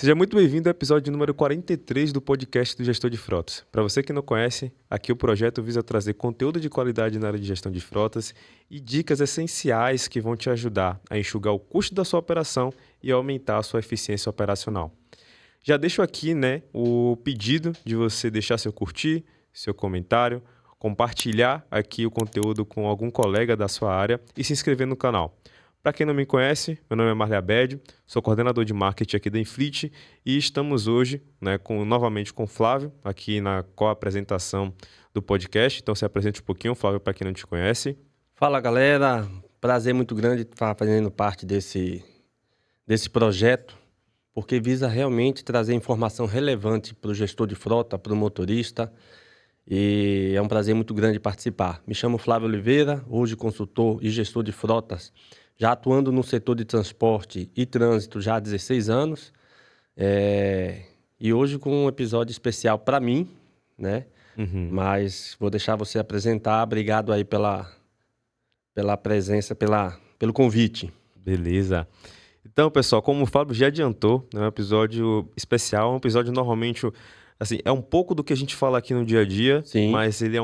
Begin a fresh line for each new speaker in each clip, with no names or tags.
Seja muito bem-vindo ao episódio número 43 do podcast do Gestor de Frotas. Para você que não conhece, aqui o projeto visa trazer conteúdo de qualidade na área de gestão de frotas e dicas essenciais que vão te ajudar a enxugar o custo da sua operação e aumentar a sua eficiência operacional. Já deixo aqui, o pedido de você deixar seu curtir, seu comentário, compartilhar aqui o conteúdo com algum colega da sua área e se inscrever no canal. Para quem não me conhece, meu nome é Marley Abed, sou coordenador de marketing aqui da Inflit e estamos hoje novamente com o Flávio, aqui na co-apresentação do podcast. Então se apresente um pouquinho, Flávio, para quem não te conhece.
Fala, galera. Prazer muito grande estar fazendo parte desse projeto, porque visa realmente trazer informação relevante para o gestor de frota, para o motorista, e é um prazer muito grande participar. Me chamo Flávio Oliveira, hoje consultor e gestor de frotas, já atuando no setor de transporte e trânsito já há 16 anos, e hoje com um episódio especial para mim, né? Mas vou deixar você apresentar. Obrigado aí pela presença, pelo convite.
Beleza. Então, pessoal, como o Fábio já adiantou, é um episódio especial, um episódio normalmente, assim, é um pouco do que a gente fala aqui no dia a dia,
Sim.
Mas ele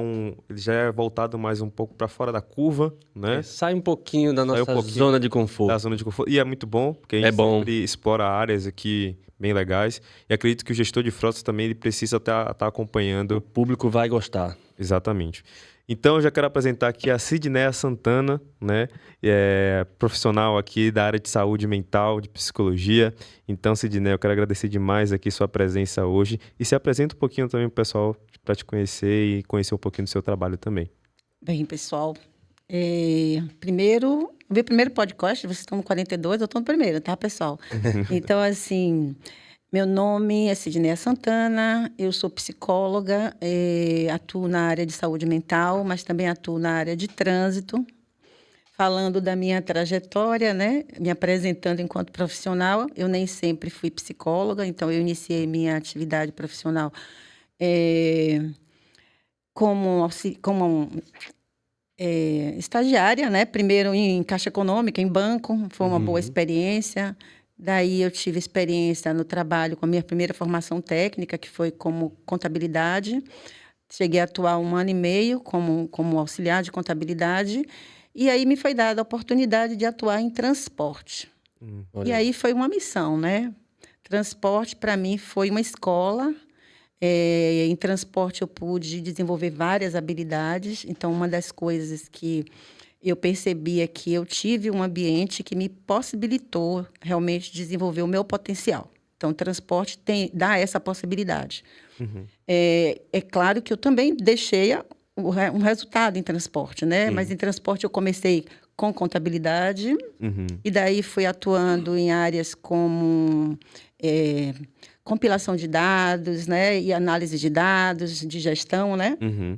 já é voltado mais um pouco para fora da curva, né?
Sai um pouquinho da nossa zona de conforto.
Da zona de conforto. E é muito bom, porque a gente sempre explora áreas aqui bem legais. E acredito que o gestor de frotas também ele precisa estar acompanhando.
O público vai gostar.
Exatamente. Então, eu já quero apresentar aqui a Sidneia Santana, profissional aqui da área de saúde mental, de psicologia. Então, Sidneia, eu quero agradecer demais aqui sua presença hoje. E se apresenta um pouquinho também pro pessoal para te conhecer e conhecer um pouquinho do seu trabalho também.
Bem, pessoal, o meu primeiro podcast, vocês estão no 42, eu estou no primeiro, tá, pessoal? Então, assim, meu nome é Sidneia Santana, eu sou psicóloga, atuo na área de saúde mental, mas também atuo na área de trânsito. Falando da minha trajetória, me apresentando enquanto profissional, eu nem sempre fui psicóloga, então eu iniciei minha atividade profissional como estagiária, primeiro em Caixa Econômica, em banco, foi uma boa experiência. Daí eu tive experiência no trabalho com a minha primeira formação técnica, que foi como contabilidade. Cheguei a atuar 1 ano e meio como auxiliar de contabilidade. E aí me foi dada a oportunidade de atuar em transporte. E aí foi uma missão, Transporte, para mim, foi uma escola. Em transporte, eu pude desenvolver várias habilidades. Então, uma das coisas que eu percebi é que eu tive um ambiente que me possibilitou realmente desenvolver o meu potencial. Então, o transporte dá essa possibilidade. É claro que eu também deixei um resultado em transporte, Mas em transporte eu comecei com contabilidade. E daí fui atuando em áreas como compilação de dados, e análise de dados, de gestão,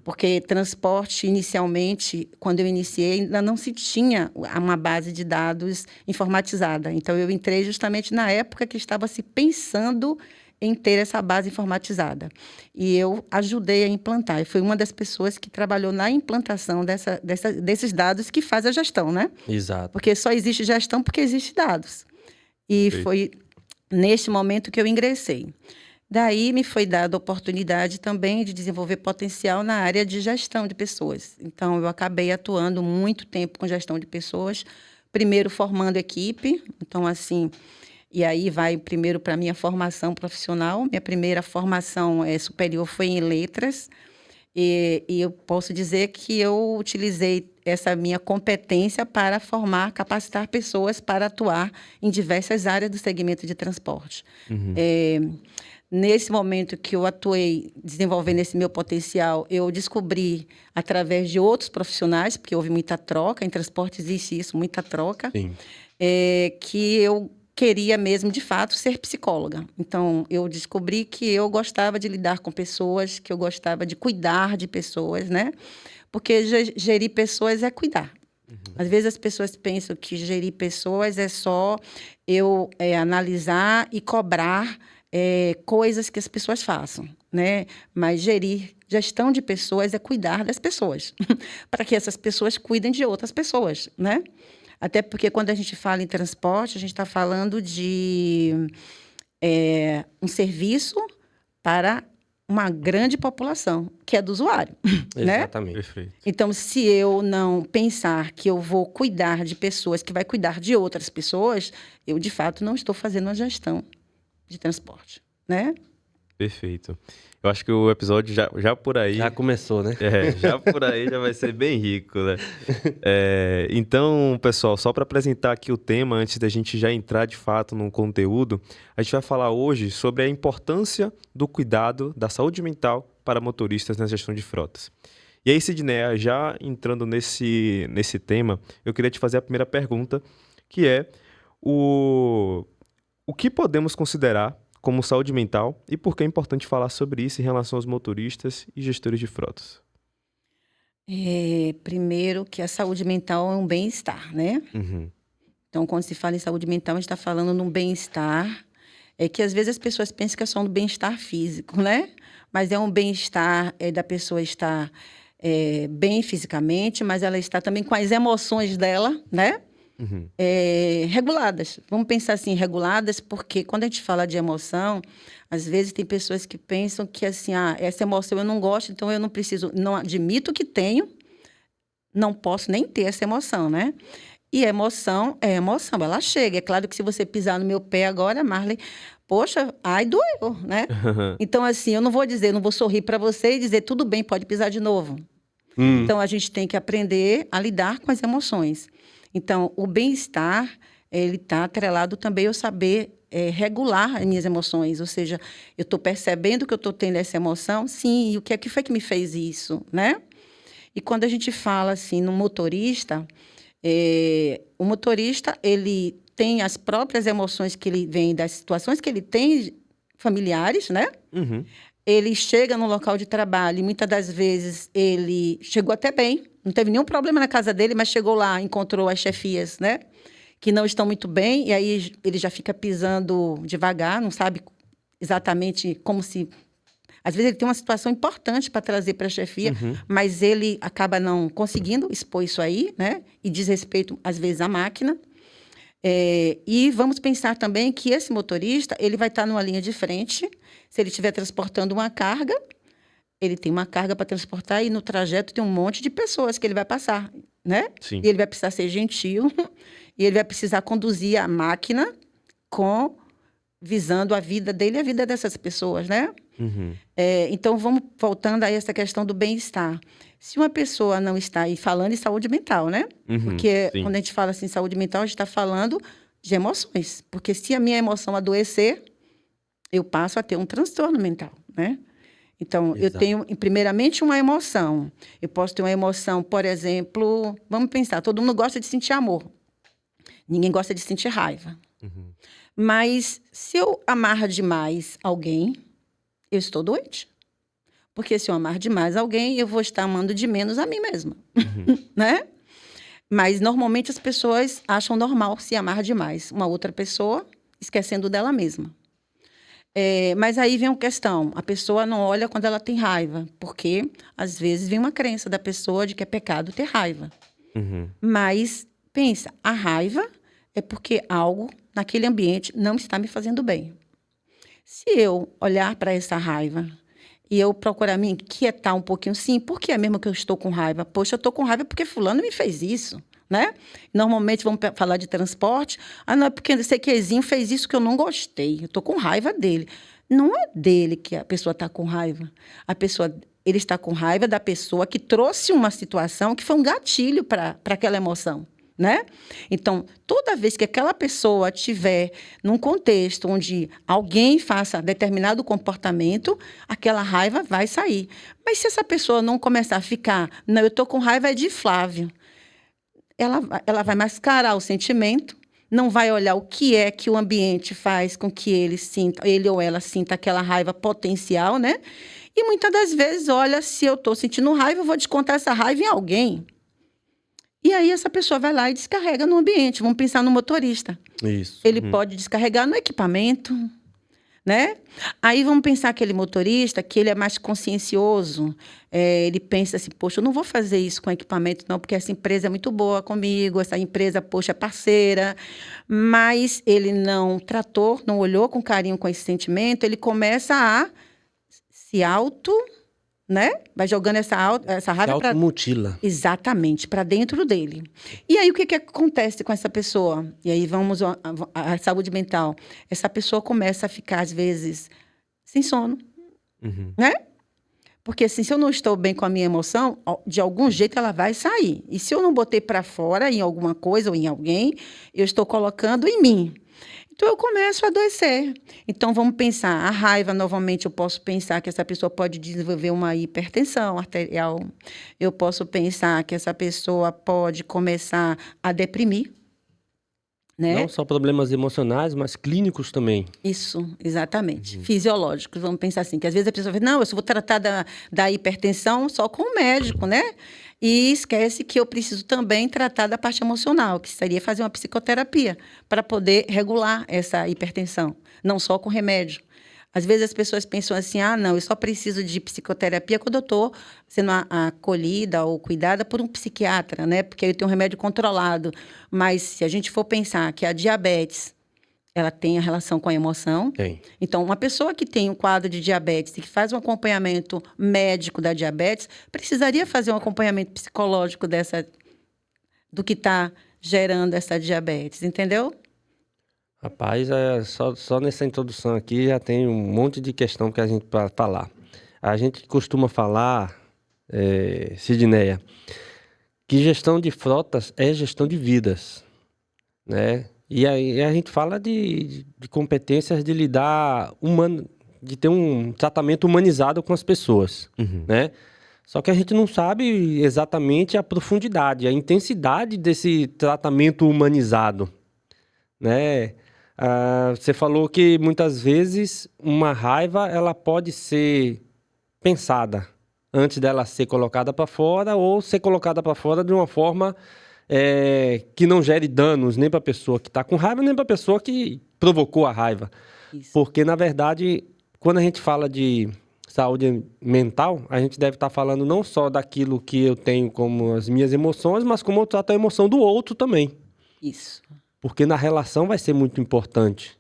Porque transporte, inicialmente, quando eu iniciei, ainda não se tinha uma base de dados informatizada. Então, eu entrei justamente na época que estava se pensando em ter essa base informatizada. E eu ajudei a implantar. Eu fui uma das pessoas que trabalhou na implantação desses dados que faz a gestão,
Exato.
Porque só existe gestão porque existe dados. E foi neste momento que eu ingressei. Daí me foi dada a oportunidade também de desenvolver potencial na área de gestão de pessoas. Então, eu acabei atuando muito tempo com gestão de pessoas, primeiro formando equipe. Então, assim, e aí vai primeiro para a minha formação profissional. Minha primeira formação superior foi em letras. E eu posso dizer que eu utilizei essa minha competência para capacitar pessoas para atuar em diversas áreas do segmento de transporte. Nesse momento que eu atuei desenvolvendo esse meu potencial, eu descobri, através de outros profissionais, porque houve muita troca, em transporte existe isso, muita troca, que eu queria mesmo, de fato, ser psicóloga. Então, eu descobri que eu gostava de lidar com pessoas, que eu gostava de cuidar de pessoas, Porque gerir pessoas é cuidar. Às vezes as pessoas pensam que gerir pessoas é só eu analisar e cobrar coisas que as pessoas façam, Mas gestão de pessoas é cuidar das pessoas, para que essas pessoas cuidem de outras pessoas, Até porque quando a gente fala em transporte, a gente está falando de um serviço para uma grande população, que é do usuário, né?
Exatamente.
Perfeito.
Então, se eu não pensar que eu vou cuidar de pessoas, que vai cuidar de outras pessoas, eu, de fato, não estou fazendo uma gestão de transporte, né?
Perfeito. Eu acho que o episódio já por aí...
Já começou, né?
Já por aí já vai ser bem rico, né? Então, pessoal, só para apresentar aqui o tema, antes da gente já entrar de fato no conteúdo, a gente vai falar hoje sobre a importância do cuidado da saúde mental para motoristas na gestão de frotas. E aí, Sidneia, já entrando nesse tema, eu queria te fazer a primeira pergunta, que é o que podemos considerar como saúde mental e por que é importante falar sobre isso em relação aos motoristas e gestores de frotas?
Primeiro que a saúde mental é um bem-estar, né?
Uhum.
Então, quando se fala em saúde mental, a gente está falando num bem-estar, que às vezes as pessoas pensam que é só um bem-estar físico, né? Mas é um bem-estar da pessoa estar bem fisicamente, mas ela está também com as emoções dela, né?
Uhum.
Reguladas. Vamos pensar assim, reguladas, porque quando a gente fala de emoção, às vezes tem pessoas que pensam que assim, essa emoção eu não gosto, então eu não preciso, não admito que tenho, não posso nem ter essa emoção, né? E a emoção é emoção, ela chega. É claro que se você pisar no meu pé agora, Marley, poxa, ai, doeu, né? Então, assim, eu não vou dizer, não vou sorrir para você e dizer, tudo bem, pode pisar de novo. Então, a gente tem que aprender a lidar com as emoções. Então, o bem-estar, ele está atrelado também ao saber regular as minhas emoções. Ou seja, eu estou percebendo que eu estou tendo essa emoção, sim, e o que é que foi que me fez isso, né? E quando a gente fala, assim, no motorista, o motorista, ele tem as próprias emoções que ele vem das situações que ele tem familiares, né?
Uhum.
Ele chega no local de trabalho e muitas das vezes ele chegou até bem, não teve nenhum problema na casa dele, mas chegou lá, encontrou as chefias, né? Que não estão muito bem, e aí ele já fica pisando devagar, não sabe exatamente como se... Às vezes ele tem uma situação importante para trazer para a chefia, mas ele acaba não conseguindo expor isso aí, né? E diz respeito, às vezes, à máquina. E vamos pensar também que esse motorista, ele vai estar numa linha de frente. Se ele estiver transportando uma carga, ele tem uma carga para transportar e no trajeto tem um monte de pessoas que ele vai passar, né?
Sim.
E ele vai precisar ser gentil e ele vai precisar conduzir a máquina visando a vida dele e a vida dessas pessoas, né?
Uhum.
Então, vamos voltando a essa questão do bem-estar. Se uma pessoa não está aí falando em saúde mental, né?
Uhum,
Porque
sim.
quando a gente fala assim, saúde mental, a gente está falando de emoções. Porque se a minha emoção adoecer, eu passo a ter um transtorno mental, né? Então, eu
Exato.
tenho, primeiramente, uma emoção. Eu posso ter uma emoção, por exemplo, vamos pensar, todo mundo gosta de sentir amor. Ninguém gosta de sentir raiva.
Uhum.
Mas se eu amar demais alguém, eu estou doente. Porque se eu amar demais alguém, eu vou estar amando de menos a mim mesma, né? Mas, normalmente, as pessoas acham normal se amar demais uma outra pessoa, esquecendo dela mesma. Mas aí vem uma questão, a pessoa não olha quando ela tem raiva, porque, às vezes, vem uma crença da pessoa de que é pecado ter raiva.
Uhum.
Mas, pensa, a raiva é porque algo naquele ambiente não está me fazendo bem. Se eu olhar para essa raiva e eu procurar me quietar um pouquinho, sim, por que é mesmo que eu estou com raiva? Poxa, eu estou com raiva porque fulano me fez isso, né? Normalmente vamos falar de transporte. Não, é porque esse quezinho fez isso que eu não gostei. Eu estou com raiva dele. Não é dele que a pessoa está com raiva. Ele está com raiva da pessoa que trouxe uma situação que foi um gatilho para aquela emoção, né? Então, toda vez que aquela pessoa estiver num contexto onde alguém faça determinado comportamento, aquela raiva vai sair. Mas se essa pessoa não começar a ficar, não, eu estou com raiva de Flávio, ela vai mascarar o sentimento, não vai olhar o que é que o ambiente faz com que ele ou ela sinta aquela raiva potencial, né? E muitas das vezes, olha, se eu estou sentindo raiva, eu vou descontar essa raiva em alguém. E aí essa pessoa vai lá e descarrega no ambiente. Vamos pensar no motorista.
Isso.
Ele pode descarregar no equipamento, né? Aí vamos pensar aquele motorista que ele é mais consciencioso, ele pensa assim, poxa, eu não vou fazer isso com equipamento não, porque essa empresa é muito boa comigo, essa empresa, poxa, é parceira, mas ele não tratou, não olhou com carinho com esse sentimento, ele começa a se né? Vai jogando essa raiva para...
automutila.
Exatamente, para dentro dele. E aí, o que acontece com essa pessoa? E aí, vamos à saúde mental. Essa pessoa começa a ficar, às vezes, sem sono, né? Porque, assim, se eu não estou bem com a minha emoção, de algum jeito ela vai sair. E se eu não botei para fora em alguma coisa ou em alguém, eu estou colocando em mim. Então, eu começo a adoecer. Então, vamos pensar. A raiva, novamente, eu posso pensar que essa pessoa pode desenvolver uma hipertensão arterial. Eu posso pensar que essa pessoa pode começar a deprimir, né?
Não só problemas emocionais, mas clínicos também.
Isso, exatamente. Fisiológicos. Vamos pensar assim, que às vezes a pessoa fala, não, eu só vou tratar da hipertensão só com o médico, né? E esquece que eu preciso também tratar da parte emocional, que seria fazer uma psicoterapia para poder regular essa hipertensão, não só com remédio. Às vezes as pessoas pensam assim, não, eu só preciso de psicoterapia quando eu estou sendo acolhida ou cuidada por um psiquiatra, né? Porque aí eu tenho um remédio controlado. Mas se a gente for pensar que a diabetes, ela tem a relação com a emoção.
Tem.
Então, uma pessoa que tem um quadro de diabetes e que faz um acompanhamento médico da diabetes, precisaria fazer um acompanhamento psicológico do que está gerando essa diabetes, entendeu?
Rapaz, só nessa introdução aqui já tem um monte de questão que a gente para falar. A gente costuma falar, Sidneia, que gestão de frotas é gestão de vidas, né? E aí a gente fala de competências de lidar de ter um tratamento humanizado com as pessoas, né? Só que a gente não sabe exatamente a profundidade, a intensidade desse tratamento humanizado, né? Você falou que muitas vezes uma raiva ela pode ser pensada antes dela ser colocada para fora ou ser colocada para fora de uma forma que não gere danos nem para a pessoa que está com raiva nem para a pessoa que provocou a raiva.
Isso.
Porque, na verdade, quando a gente fala de saúde mental, a gente deve estar falando não só daquilo que eu tenho como as minhas emoções, mas como eu trato a emoção do outro também.
Isso.
Porque na relação vai ser muito importante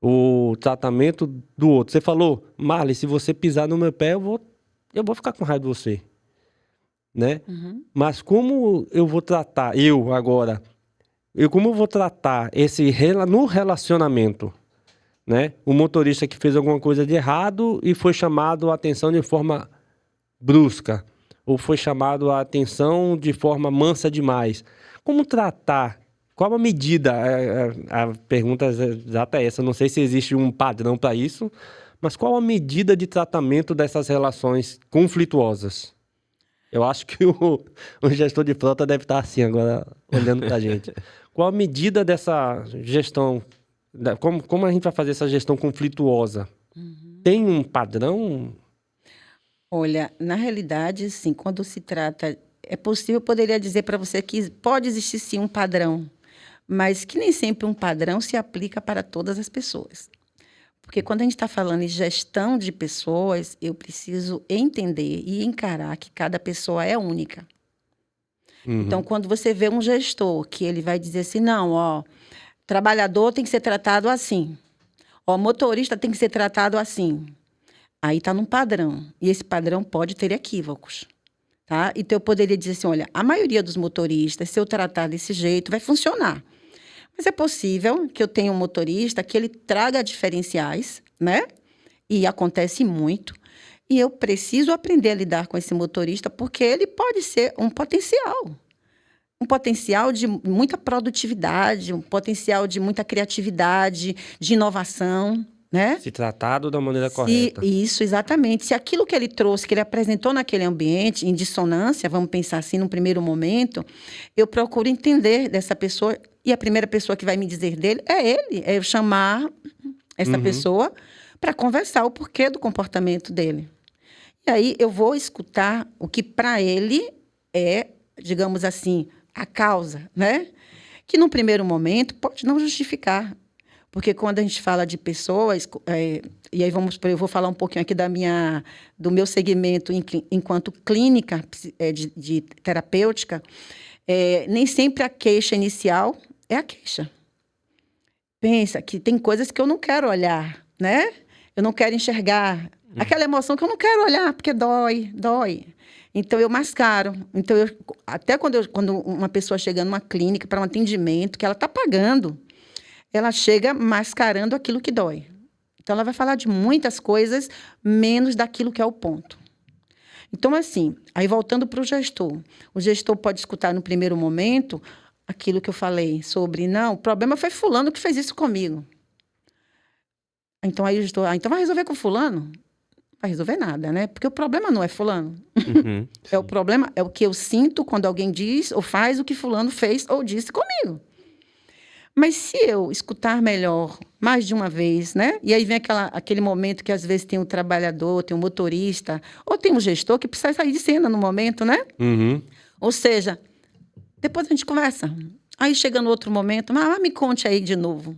o tratamento do outro. Você falou, Marley, se você pisar no meu pé, eu vou ficar com raiva de você, né? Mas como eu vou tratar, como eu vou tratar no relacionamento, né? O motorista que fez alguma coisa de errado e foi chamado a atenção de forma brusca, ou foi chamado a atenção de forma mansa demais. Como tratar? Qual a medida? A pergunta exata é essa. Não sei se existe um padrão para isso, mas qual a medida de tratamento dessas relações conflituosas? Eu acho que o gestor de frota deve estar assim agora, olhando para a gente. Qual a medida dessa gestão? Como a gente vai fazer essa gestão conflituosa? Tem um padrão?
Olha, na realidade, sim, quando se trata... É possível, eu poderia dizer para você que pode existir, sim, um padrão, mas que nem sempre um padrão se aplica para todas as pessoas. Porque quando a gente está falando em gestão de pessoas, eu preciso entender e encarar que cada pessoa é única. Então, quando você vê um gestor que ele vai dizer assim, não, trabalhador tem que ser tratado assim, motorista tem que ser tratado assim, aí está num padrão. E esse padrão pode ter equívocos. Tá? Então, eu poderia dizer assim, olha, a maioria dos motoristas, se eu tratar desse jeito, vai funcionar. Mas é possível que eu tenha um motorista que ele traga diferenciais, né? E acontece muito. E eu preciso aprender a lidar com esse motorista, porque ele pode ser um potencial. Um potencial de muita produtividade, um potencial de muita criatividade, de inovação, né?
Se tratado da maneira correta.
Isso, exatamente. Se aquilo que ele trouxe, que ele apresentou naquele ambiente, em dissonância, vamos pensar assim, num primeiro momento, eu procuro entender dessa pessoa, e a primeira pessoa que vai me dizer dele é ele. É eu chamar essa pessoa para conversar o porquê do comportamento dele. E aí eu vou escutar o que para ele é, digamos assim, a causa, né? Que num primeiro momento pode não justificar. Porque quando a gente fala de pessoas, e aí eu vou falar um pouquinho aqui do meu segmento enquanto clínica de terapêutica, nem sempre a queixa inicial é a queixa. Pensa que tem coisas que eu não quero olhar, né? Eu não quero enxergar. Aquela emoção que eu não quero olhar, porque dói. Então, eu mascaro. Então, até quando uma pessoa chega numa clínica para um atendimento, que ela está pagando, ela chega mascarando aquilo que dói. Então, ela vai falar de muitas coisas, menos daquilo que é o ponto. Então, assim, aí voltando para o gestor pode escutar no primeiro momento aquilo que eu falei sobre, não, o problema foi fulano que fez isso comigo. Então, aí o gestor, então vai resolver com fulano? Não vai resolver nada, né? Porque o problema não é fulano.
Uhum,
O problema é o que eu sinto quando alguém diz ou faz o que fulano fez ou disse comigo. Mas se eu escutar melhor, mais de uma vez, né? E aí vem aquele momento que às vezes tem um trabalhador, tem um motorista, ou tem um gestor que precisa sair de cena no momento, né?
Uhum.
Ou seja, depois a gente conversa. Aí chega no outro momento, me conte aí de novo.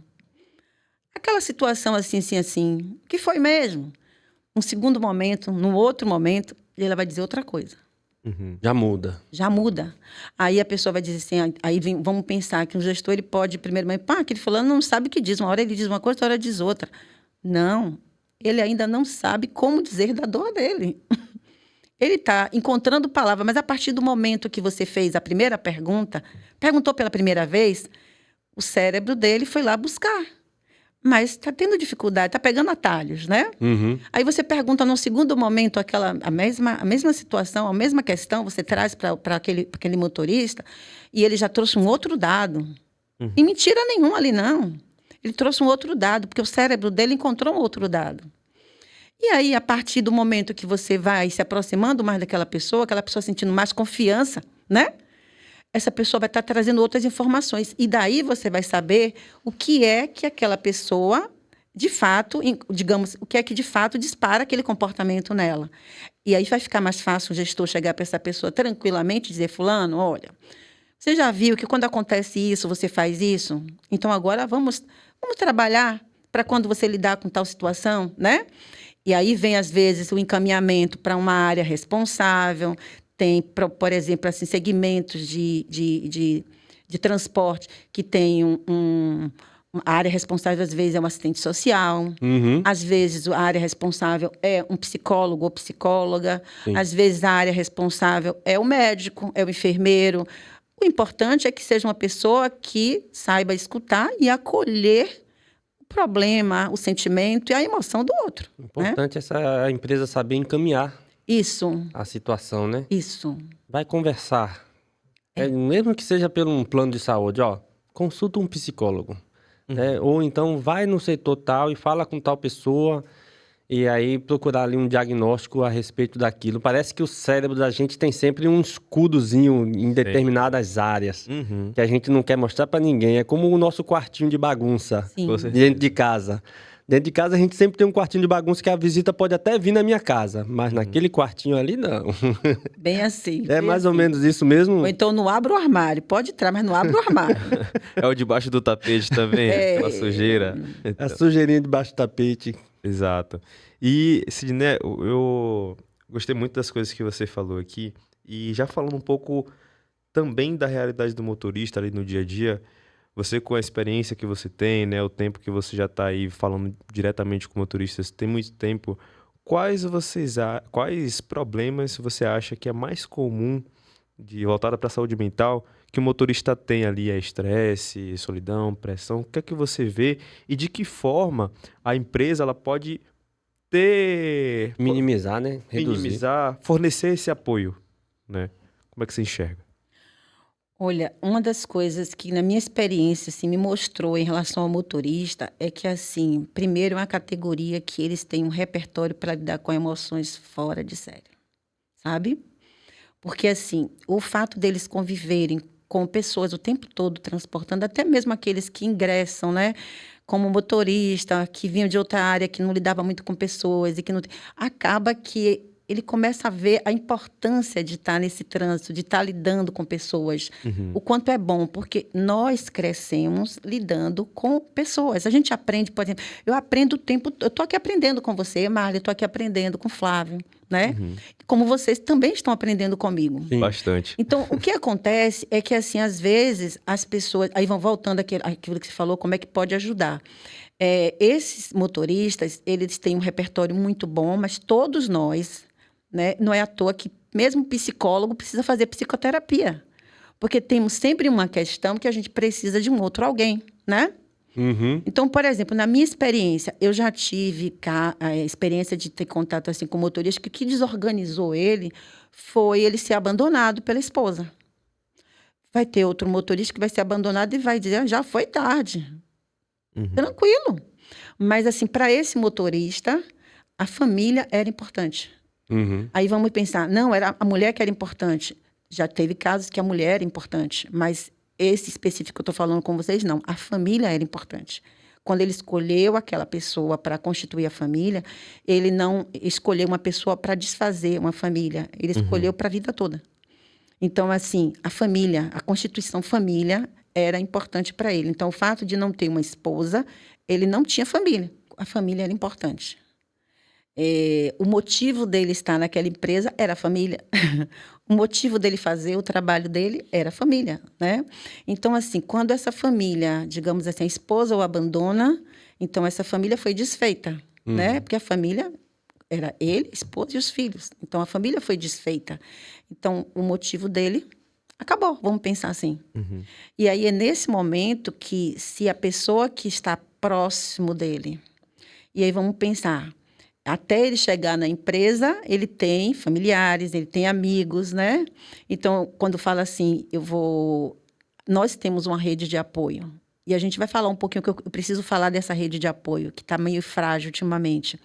Aquela situação assim, o que foi mesmo? Um segundo momento, num outro momento, ele vai dizer outra coisa.
uhum.
Já muda.
Aí a pessoa vai dizer assim, vamos pensar que um gestor ele pode, primeiramente, aquele fulano não sabe o que diz, uma hora ele diz uma coisa, outra hora diz outra. Não, ele ainda não sabe como dizer da dor dele. Ele está encontrando palavras, mas a partir do momento que você fez a primeira pergunta, perguntou pela primeira vez, o cérebro dele foi lá buscar. Mas está tendo dificuldade, está pegando atalhos, né?
Uhum.
Aí você pergunta no segundo momento a mesma situação, a mesma questão, você traz para aquele motorista e ele já trouxe um outro dado.
Uhum.
E mentira nenhuma ali, não. Ele trouxe um outro dado, porque o cérebro dele encontrou um outro dado. E aí, a partir do momento que você vai se aproximando mais daquela pessoa, aquela pessoa sentindo mais confiança, né? Essa pessoa vai estar trazendo outras informações. E daí você vai saber o que é que aquela pessoa, de fato, digamos, o que é que de fato dispara aquele comportamento nela. E aí vai ficar mais fácil o gestor chegar para essa pessoa tranquilamente e dizer, fulano, olha, você já viu que quando acontece isso, você faz isso? Então agora vamos trabalhar para quando você lidar com tal situação, né? E aí vem, às vezes, o encaminhamento para uma área responsável. Tem, por exemplo, assim, segmentos de transporte que tem uma área responsável, às vezes, é um assistente social.
Uhum.
Às vezes, a área responsável é um psicólogo ou psicóloga.
Sim.
Às vezes, a área responsável é o médico, é o enfermeiro. O importante é que seja uma pessoa que saiba escutar e acolher o problema, o sentimento e a emoção do outro.
O importante é a empresa saber encaminhar
Isso.
a situação, né?
Isso.
Vai conversar. Mesmo que seja pelo um plano de saúde, consulta um psicólogo. Né? Ou então vai no setor tal e fala com tal pessoa e aí procurar ali um diagnóstico a respeito daquilo. Parece que o cérebro da gente tem sempre um escudozinho em determinadas áreas
Uhum.
que a gente não quer mostrar para ninguém. É como o nosso quartinho de bagunça dentro de casa. Dentro de casa a gente sempre tem um quartinho de bagunça que a visita pode até vir na minha casa, mas naquele quartinho ali não.
Bem assim.
É
bem
mais ou
assim.
menos isso mesmo?
Ou então não abre o armário. Pode entrar, mas não abre o armário.
É o debaixo do tapete também, aquela sujeira.
A sujeirinha debaixo do tapete.
Exato. E, Sidney, eu gostei muito das coisas que você falou aqui. E já falando um pouco também da realidade do motorista ali no dia a dia, você com a experiência que você tem, né, o tempo que você já está aí falando diretamente com motoristas, tem muito tempo, quais problemas você acha que é mais comum voltada para a saúde mental que o motorista tem ali? É estresse, solidão, pressão? O que é que você vê e de que forma a empresa ela pode
minimizar, né? Reduzir.
Fornecer esse apoio, né? Como é que você enxerga?
Olha, uma das coisas que, na minha experiência, assim, me mostrou em relação ao motorista é que, assim, primeiro, é uma categoria que eles têm um repertório para lidar com emoções fora de série, sabe? Porque, assim, o fato deles conviverem com pessoas o tempo todo transportando, até mesmo aqueles que ingressam, né? Como motorista, que vinham de outra área, que não lidava muito com pessoas e que não... Acaba que ele começa a ver a importância de estar nesse trânsito, de estar lidando com pessoas. O quanto é bom, porque nós crescemos lidando com pessoas. A gente aprende, por exemplo, eu aprendo o tempo... Eu estou aqui aprendendo com você, Marli, eu estou aqui aprendendo com o Flávio, né? Como vocês também estão aprendendo comigo.
Sim. Bastante.
Então, o que acontece é que, assim, às vezes, as pessoas... Aí vão voltando àquilo que você falou, como é que pode ajudar. Esses motoristas, eles têm um repertório muito bom, mas todos nós, né, não é à toa que mesmo psicólogo precisa fazer psicoterapia. Porque temos sempre uma questão que a gente precisa de um outro alguém, né? Então, por exemplo, na minha experiência, eu já tive a experiência de ter contato assim, com motorista, que o que desorganizou ele foi ele ser abandonado pela esposa. Vai ter outro motorista que vai ser abandonado e vai dizer, já foi tarde. Tranquilo. Mas, assim, para esse motorista, a família era importante. Aí vamos pensar, não, era a mulher que era importante. Já teve casos que a mulher era importante, mas esse específico que eu estou falando com vocês, não. A família era importante. Quando ele escolheu aquela pessoa para constituir a família, ele não escolheu uma pessoa para desfazer uma família. Ele escolheu para a vida toda. Então, assim, a família, a constituição família era importante para ele. Então, o fato de não ter uma esposa, ele não tinha família. A família era importante. O motivo dele estar naquela empresa era a família. O motivo dele fazer o trabalho dele era a família, né? Então, assim, quando essa família, digamos assim, a esposa o abandona, então essa família foi desfeita, né? Porque a família era ele, a esposa e os filhos. Então, a família foi desfeita. Então, o motivo dele acabou, vamos pensar assim. E aí é nesse momento que, se a pessoa que está próximo dele, e aí vamos pensar, até ele chegar na empresa, ele tem familiares, ele tem amigos, né? Então, quando fala assim, nós temos uma rede de apoio. E a gente vai falar um pouquinho, que eu preciso falar dessa rede de apoio, que está meio frágil ultimamente.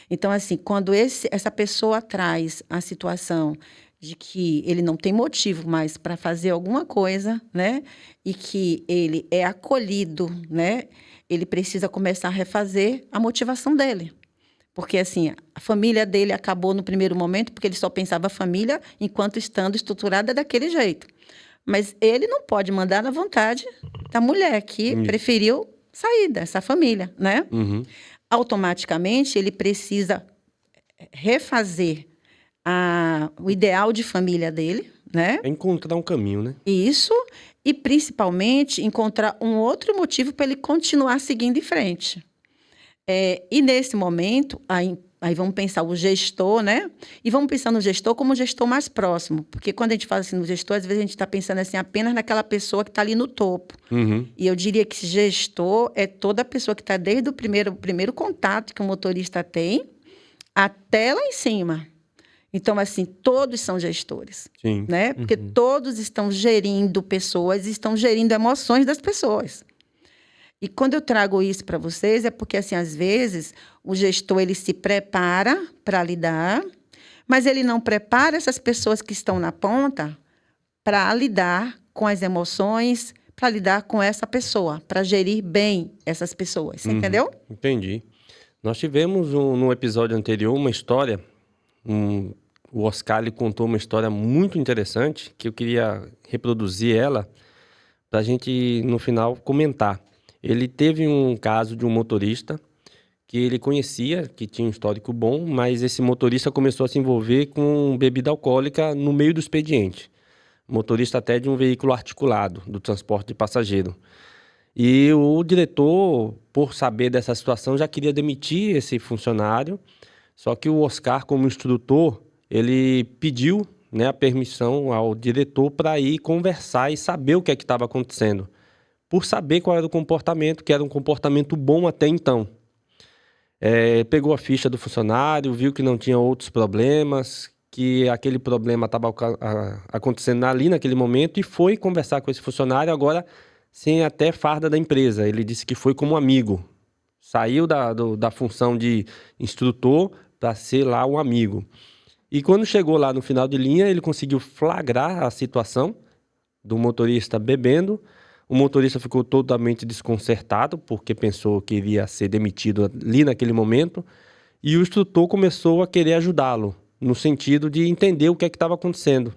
Então, assim, quando essa pessoa traz a situação de que ele não tem motivo mais para fazer alguma coisa, né? E que ele é acolhido, né? Ele precisa começar a refazer a motivação dele. Porque, assim, a família dele acabou no primeiro momento, porque ele só pensava a família enquanto estando estruturada daquele jeito. Mas ele não pode mandar na vontade da mulher, que preferiu sair dessa família, né? Automaticamente, ele precisa refazer o ideal de família dele, né?
É encontrar um caminho, né?
Isso, e principalmente encontrar um outro motivo para ele continuar seguindo em frente. E nesse momento, aí vamos pensar o gestor, né? E vamos pensar no gestor como o gestor mais próximo. Porque quando a gente fala assim no gestor, às vezes a gente está pensando assim apenas naquela pessoa que está ali no topo. E eu diria que gestor é toda a pessoa que está desde o primeiro contato que o motorista tem até lá em cima. Então, assim, todos são gestores.
Sim.
Né? Porque todos estão gerindo pessoas, estão gerindo emoções das pessoas. E quando eu trago isso para vocês, é porque, assim, às vezes, o gestor ele se prepara para lidar, mas ele não prepara essas pessoas que estão na ponta para lidar com as emoções, para lidar com essa pessoa, para gerir bem essas pessoas. Você entendeu?
Entendi. Nós tivemos no episódio anterior uma história, o Oscar ele contou uma história muito interessante, que eu queria reproduzir ela para a gente, no final, comentar. Ele teve um caso de um motorista que ele conhecia, que tinha um histórico bom, mas esse motorista começou a se envolver com bebida alcoólica no meio do expediente. Motorista até de um veículo articulado, do transporte de passageiro. E o diretor, por saber dessa situação, já queria demitir esse funcionário, só que o Oscar, como instrutor, ele pediu, né, a permissão ao diretor para ir conversar e saber o que é que estava acontecendo, por saber qual era o comportamento, que era um comportamento bom até então. Pegou a ficha do funcionário, viu que não tinha outros problemas, que aquele problema estava acontecendo ali naquele momento, e foi conversar com esse funcionário, agora sem até farda da empresa. Ele disse que foi como amigo. Saiu da função de instrutor para ser lá um amigo. E quando chegou lá no final de linha, ele conseguiu flagrar a situação do motorista bebendo. O motorista ficou totalmente desconcertado, porque pensou que iria ser demitido ali naquele momento. E o instrutor começou a querer ajudá-lo. no sentido de entender o que é que estava acontecendo,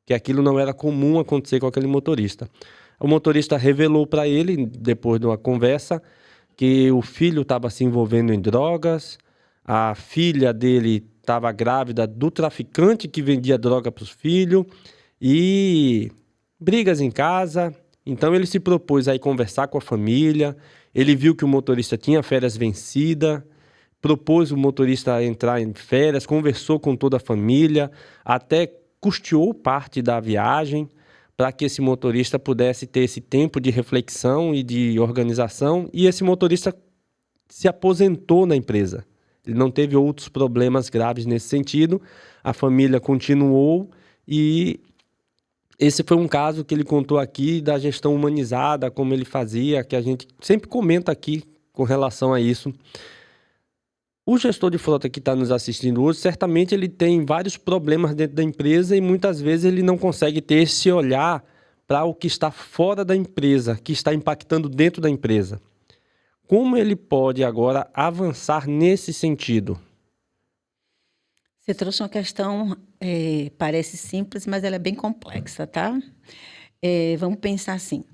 que aquilo não era comum acontecer com aquele motorista. O motorista revelou para ele, depois de uma conversa, que o filho estava se envolvendo em drogas, a filha dele estava grávida do traficante que vendia droga para os filhos, e brigas em casa. Então ele se propôs a ir conversar com a família, ele viu que o motorista tinha férias vencidas, propôs o motorista a entrar em férias, conversou com toda a família, até custeou parte da viagem para que esse motorista pudesse ter esse tempo de reflexão e de organização, e esse motorista se aposentou na empresa. Ele não teve outros problemas graves nesse sentido, a família continuou, e esse foi um caso que ele contou aqui da gestão humanizada, como ele fazia, que a gente sempre comenta aqui com relação a isso. O gestor de frota que está nos assistindo hoje, certamente ele tem vários problemas dentro da empresa e muitas vezes ele não consegue ter esse olhar para o que está fora da empresa, que está impactando dentro da empresa. Como ele pode agora avançar nesse sentido?
Você trouxe uma questão, parece simples, mas ela é bem complexa, tá? Vamos pensar assim.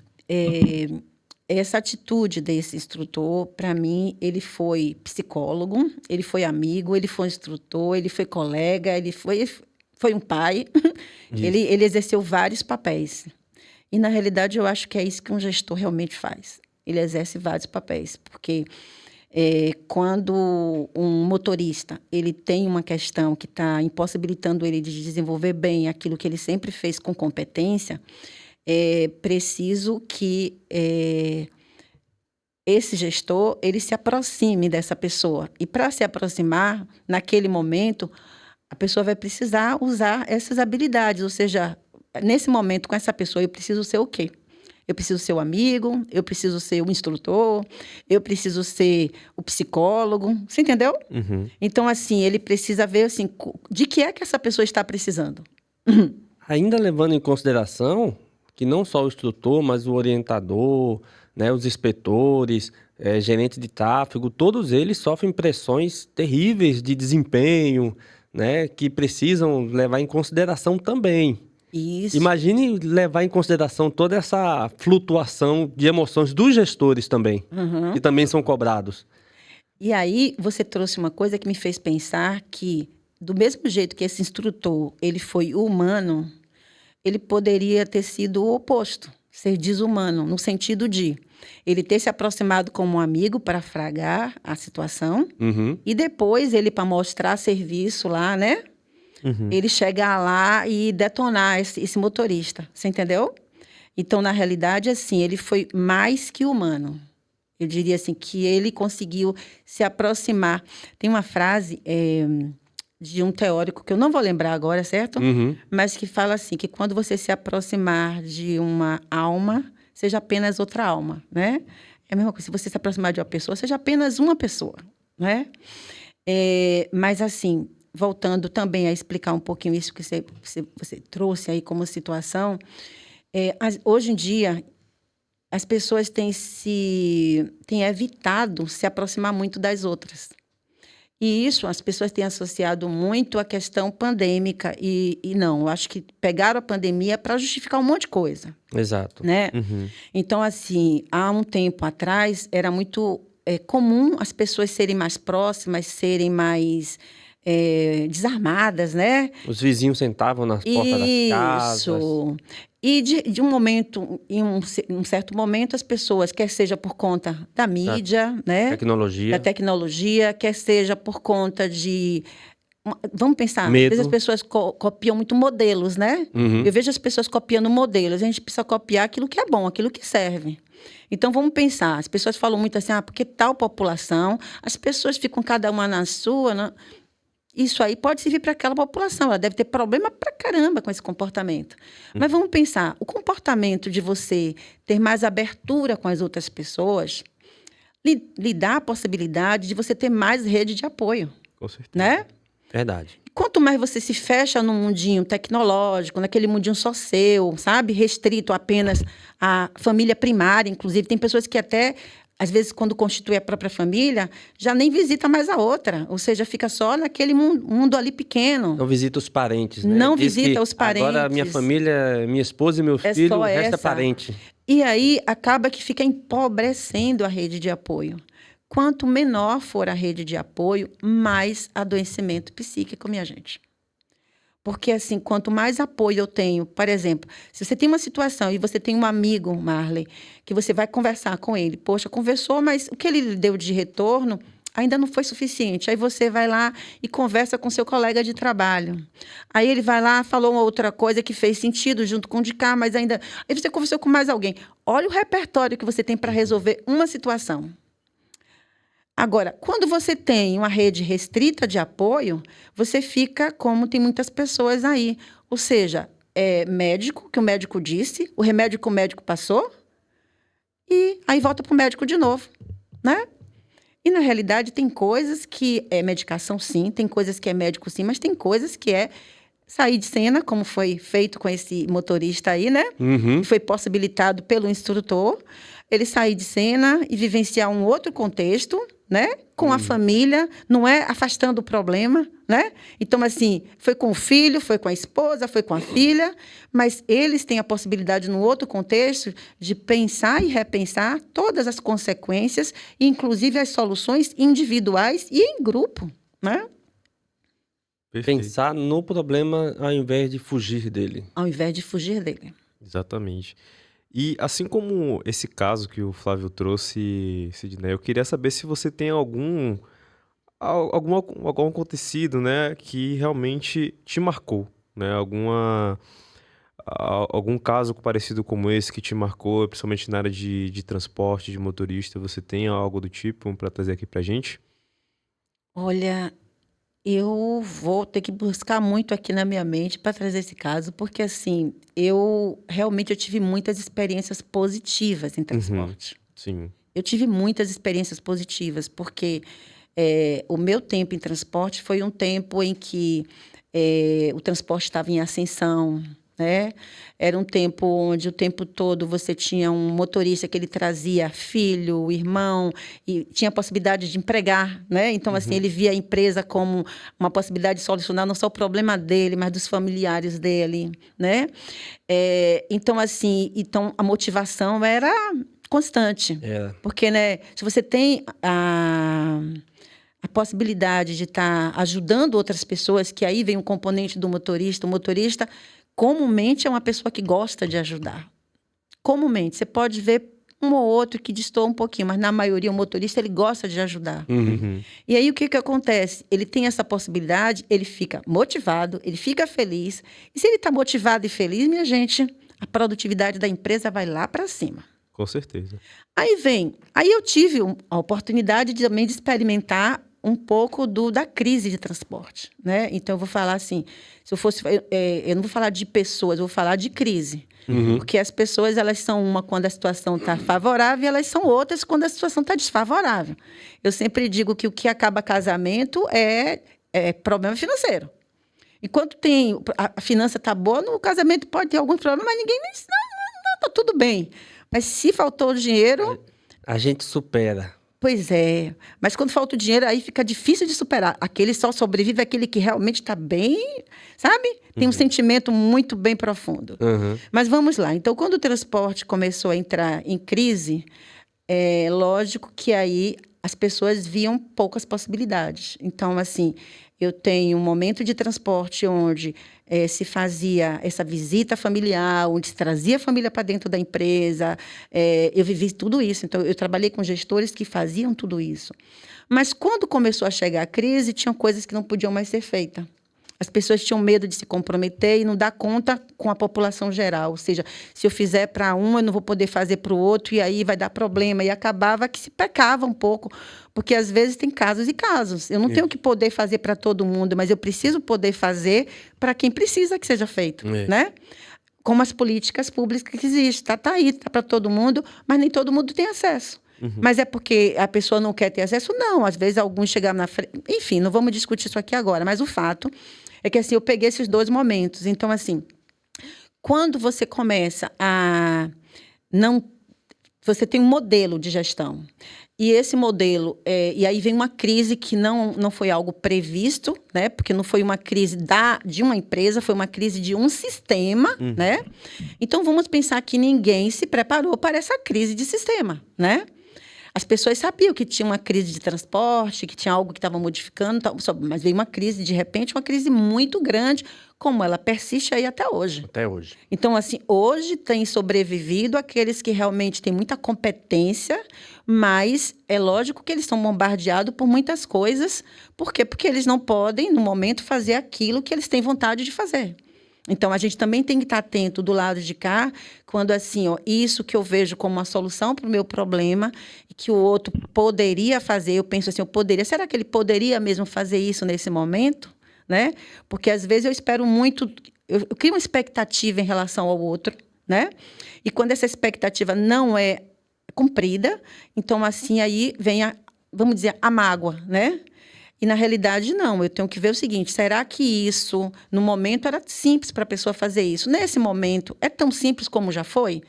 Essa atitude desse instrutor, para mim, ele foi psicólogo, ele foi amigo, ele foi instrutor, ele foi colega, ele foi um pai. Ele exerceu vários papéis. E, na realidade, eu acho que é isso que um gestor realmente faz. Ele exerce vários papéis, porque quando um motorista ele tem uma questão que está impossibilitando ele de desenvolver bem aquilo que ele sempre fez com competência, é preciso que esse gestor ele se aproxime dessa pessoa. E para se aproximar, naquele momento, a pessoa vai precisar usar essas habilidades. Ou seja, nesse momento, com essa pessoa, eu preciso ser o quê? Eu preciso ser o amigo, eu preciso ser o instrutor, eu preciso ser o psicólogo. Você entendeu?
Uhum.
Então, assim, ele precisa ver assim, de que é que essa pessoa está precisando.
Ainda levando em consideração que não só o instrutor, mas o orientador, né, os inspetores, gerentes de tráfego, todos eles sofrem pressões terríveis de desempenho, né, que precisam levar em consideração também.
Isso.
Imagine levar em consideração toda essa flutuação de emoções dos gestores também, que também são cobrados.
E aí, você trouxe uma coisa que me fez pensar que, do mesmo jeito que esse instrutor ele foi humano, ele poderia ter sido o oposto, ser desumano, no sentido de ele ter se aproximado como um amigo para fragar a situação, e depois ele, para mostrar serviço lá, né? Ele chegar lá e detonar esse motorista, você entendeu? Então, na realidade, assim, ele foi mais que humano. Eu diria assim, que ele conseguiu se aproximar. Tem uma frase de um teórico, que eu não vou lembrar agora, certo? Mas que fala assim, que quando você se aproximar de uma alma, seja apenas outra alma, né? É a mesma coisa, se você se aproximar de uma pessoa, seja apenas uma pessoa, né? Mas assim, voltando também a explicar um pouquinho isso que você trouxe aí como situação, hoje em dia, as pessoas têm evitado se aproximar muito das outras. E isso, as pessoas têm associado muito à questão pandêmica. E não, eu acho que pegaram a pandemia para justificar um monte de coisa.
Exato.
Né? Então, assim, há um tempo atrás, era muito comum as pessoas serem mais próximas, serem mais desarmadas, né?
Os vizinhos sentavam nas portas das casas.
Isso. E de um momento, em um certo momento, as pessoas, quer seja por conta da mídia, né?
Tecnologia.
Da tecnologia, quer seja por conta de... Vamos pensar,
Medo.
às vezes as pessoas copiam muito modelos, né? Eu vejo as pessoas copiando modelos. A gente precisa copiar aquilo que é bom, aquilo que serve. Então, vamos pensar. As pessoas falam muito assim, porque tal população, as pessoas ficam cada uma na sua... né? Isso aí pode servir para aquela população. Ela deve ter problema pra caramba com esse comportamento. Mas vamos pensar, o comportamento de você ter mais abertura com as outras pessoas lhe dá a possibilidade de você ter mais rede de apoio.
Com certeza.
Né?
Verdade.
Quanto mais você se fecha num mundinho tecnológico, naquele mundinho só seu, sabe? Restrito apenas à família primária, inclusive. Tem pessoas que até às vezes, quando constitui a própria família, já nem visita mais a outra. Ou seja, fica só naquele mundo ali pequeno.
Não visita os parentes, né?
Não
Diz
visita
que
os parentes.
Agora, minha família, minha esposa e meu filho, o resto é parente.
E aí, acaba que fica empobrecendo a rede de apoio. Quanto menor for a rede de apoio, mais adoecimento psíquico, minha gente. Porque, assim, quanto mais apoio eu tenho, por exemplo, se você tem uma situação e você tem um amigo, Marley, que você vai conversar com ele, poxa, conversou, mas o que ele deu de retorno ainda não foi suficiente. Aí você vai lá e conversa com seu colega de trabalho. Aí ele vai lá, falou uma outra coisa que fez sentido junto com o de cá, mas ainda... Aí você conversou com mais alguém. Olha o repertório que você tem para resolver uma situação. Agora, quando você tem uma rede restrita de apoio, você fica como tem muitas pessoas aí. Ou seja, é médico, que o médico disse, o remédio que o médico passou, e aí volta para o médico de novo, né? E, na realidade, tem coisas que é medicação, sim, tem coisas que é médico, sim, mas tem coisas que é sair de cena, como foi feito com esse motorista aí, né?
Uhum.
Foi possibilitado pelo instrutor, ele sair de cena e vivenciar um outro contexto, né? Com a família, não é afastando o problema, né? Então, assim, foi com o filho, foi com a esposa, foi com a filha, mas eles têm a possibilidade, num outro contexto, de pensar e repensar todas as consequências, inclusive as soluções individuais e em grupo, né?
Perfeito.
Pensar no problema ao invés de fugir dele.
Ao invés de fugir dele.
Exatamente. E assim como esse caso que o Flávio trouxe, Sidney, eu queria saber se você tem algum acontecido, né, que realmente te marcou, né? Algum caso parecido como esse que te marcou, principalmente na área de transporte, de motorista. Você tem algo do tipo para trazer aqui pra gente?
Olha, eu vou ter que buscar muito aqui na minha mente para trazer esse caso, porque assim, eu tive muitas experiências positivas em transporte.
Sim.
Eu tive muitas experiências positivas, porque o meu tempo em transporte foi um tempo em que o transporte estava em ascensão, né? Era um tempo onde o tempo todo você tinha um motorista que ele trazia filho, irmão, e tinha a possibilidade de empregar, né? Então, assim, ele via a empresa como uma possibilidade de solucionar não só o problema dele, mas dos familiares dele, né? Então, assim, a motivação era constante. Porque, né, se você tem a possibilidade de estar ajudando outras pessoas, que aí vem um componente do motorista. O motorista, comumente, é uma pessoa que gosta de ajudar. Comumente. Você pode ver um ou outro que destoa um pouquinho, mas, na maioria, o motorista, ele gosta de ajudar. E aí, o que acontece? Ele tem essa possibilidade, ele fica motivado, ele fica feliz. E se ele está motivado e feliz, minha gente, a produtividade da empresa vai lá para cima.
Com certeza.
Aí eu tive a oportunidade também de experimentar um pouco da crise de transporte, né? Então, eu vou falar assim, se eu fosse... eu não vou falar de pessoas, eu vou falar de crise. Porque as pessoas, elas são uma quando a situação está favorável e elas são outras quando a situação está desfavorável. Eu sempre digo que o que acaba casamento é problema financeiro. Enquanto a finança está boa, no casamento pode ter algum problema, mas ninguém diz, não, está tudo bem. Mas se faltou o dinheiro...
A gente supera.
Pois é. Mas quando falta o dinheiro, aí fica difícil de superar. Aquele só sobrevive aquele que realmente está bem, sabe? Tem um sentimento muito bem profundo. Mas vamos lá. Então, quando o transporte começou a entrar em crise, é lógico que aí as pessoas viam poucas possibilidades. Então, assim, eu tenho um momento de transporte onde se fazia essa visita familiar, onde se trazia a família para dentro da empresa. Eu vivi tudo isso. Então, eu trabalhei com gestores que faziam tudo isso. Mas, quando começou a chegar a crise, tinham coisas que não podiam mais ser feitas. As pessoas tinham medo de se comprometer e não dar conta com a população geral. Ou seja, se eu fizer para um, eu não vou poder fazer para o outro, e aí vai dar problema. E acabava que se pecava um pouco, porque às vezes tem casos e casos. Eu não tenho que poder fazer para todo mundo, mas eu preciso poder fazer para quem precisa que seja feito, né? Como as políticas públicas que existem. Tá aí, tá para todo mundo, mas nem todo mundo tem acesso. Mas é porque a pessoa não quer ter acesso? Não. Às vezes alguns chegaram na frente... Enfim, não vamos discutir isso aqui agora, mas o fato é que, assim, eu peguei esses dois momentos. Então, assim, quando você começa a não você tem um modelo de gestão. E esse modelo, e aí vem uma crise que não foi algo previsto, né? Porque não foi uma crise de uma empresa, foi uma crise de um sistema, né? Então, vamos pensar que ninguém se preparou para essa crise de sistema, né? As pessoas sabiam que tinha uma crise de transporte, que tinha algo que estava modificando, mas veio uma crise, de repente, uma crise muito grande, como ela persiste aí até hoje.
Até hoje.
Então, assim, hoje tem sobrevivido aqueles que realmente têm muita competência, mas é lógico que eles são bombardeados por muitas coisas. Por quê? Porque eles não podem, no momento, fazer aquilo que eles têm vontade de fazer. Então, a gente também tem que estar atento do lado de cá, quando assim, ó, isso que eu vejo como uma solução para o meu problema, e que o outro poderia fazer, eu penso assim, será que ele poderia mesmo fazer isso nesse momento? Né? Porque, às vezes, eu espero muito, eu crio uma expectativa em relação ao outro, né? E quando essa expectativa não é cumprida, então, assim, aí vem vamos dizer, a mágoa, né? E, na realidade, não. Eu tenho que ver o seguinte, será que isso, no momento, era simples para a pessoa fazer isso? Nesse momento, é tão simples como já foi?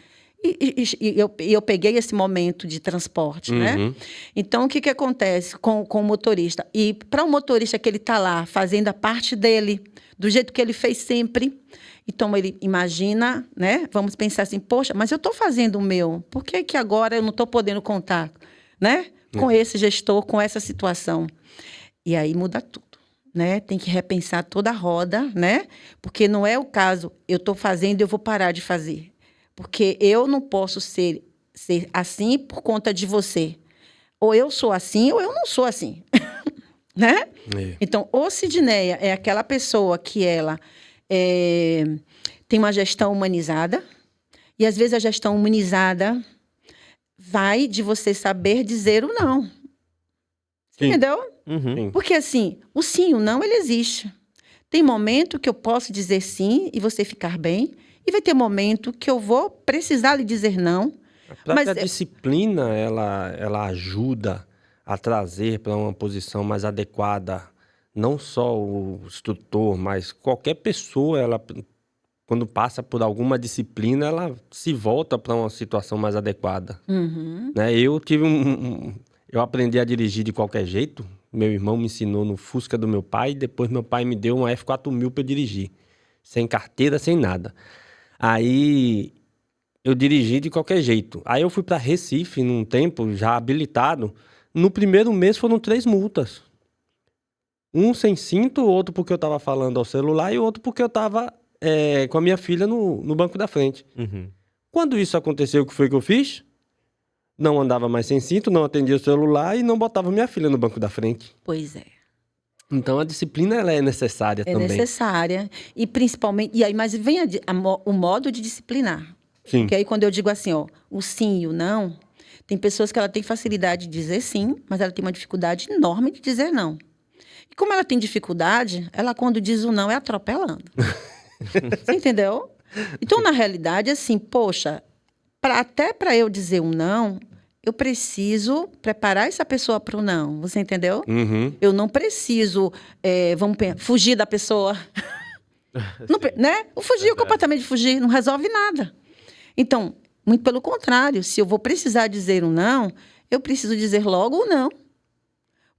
E eu peguei esse momento de transporte, né? Então, o que acontece com o motorista? E para o motorista que ele está lá, fazendo a parte dele, do jeito que ele fez sempre, então ele imagina, né? Vamos pensar assim, poxa, mas eu estou fazendo o meu, por que agora eu não estou podendo contar, né? Com esse gestor, com essa situação? E aí muda tudo, né? Tem que repensar toda a roda, né? Porque não é o caso, eu estou fazendo e eu vou parar de fazer. Porque eu não posso ser assim por conta de você. Ou eu sou assim, ou eu não sou assim. Né? Então, o Sidneia é aquela pessoa que ela tem uma gestão humanizada. E, às vezes, a gestão humanizada vai de você saber dizer o não. Sim. Entendeu? Porque, assim, o sim e o não, ele existe. Tem momento que eu posso dizer sim e você ficar bem. E vai ter momento que eu vou precisar lhe dizer não.
A própria disciplina, ela ajuda a trazer para uma posição mais adequada, não só o instrutor, mas qualquer pessoa, ela, quando passa por alguma disciplina, ela se volta para uma situação mais adequada. Né? Eu aprendi a dirigir de qualquer jeito. Meu irmão me ensinou no Fusca do meu pai, depois meu pai me deu uma F4000 para eu dirigir. Sem carteira, sem nada. Aí eu dirigi de qualquer jeito. Aí eu fui para Recife, num tempo já habilitado. No primeiro mês foram 3 multas. Um sem cinto, outro porque eu estava falando ao celular e outro porque eu estava com a minha filha no banco da frente. Quando isso aconteceu, o que foi que eu fiz? Não andava mais sem cinto, não atendia o celular e não botava minha filha no banco da frente.
Pois é.
Então, a disciplina ela é necessária também. É
necessária. E principalmente... E aí, mas vem o modo de disciplinar.
Sim.
Porque aí, quando eu digo assim, ó, o sim e o não, tem pessoas que ela tem facilidade de dizer sim, mas ela tem uma dificuldade enorme de dizer não. E como ela tem dificuldade, ela, quando diz o não, é atropelando. Você entendeu? Então, na realidade, assim, poxa, até para eu dizer um não... Eu preciso preparar essa pessoa para o não. Você entendeu? Eu não preciso, fugir da pessoa. Não, né? O fugir, o comportamento de fugir, não resolve nada. Então, muito pelo contrário, se eu vou precisar dizer um não, eu preciso dizer logo o não.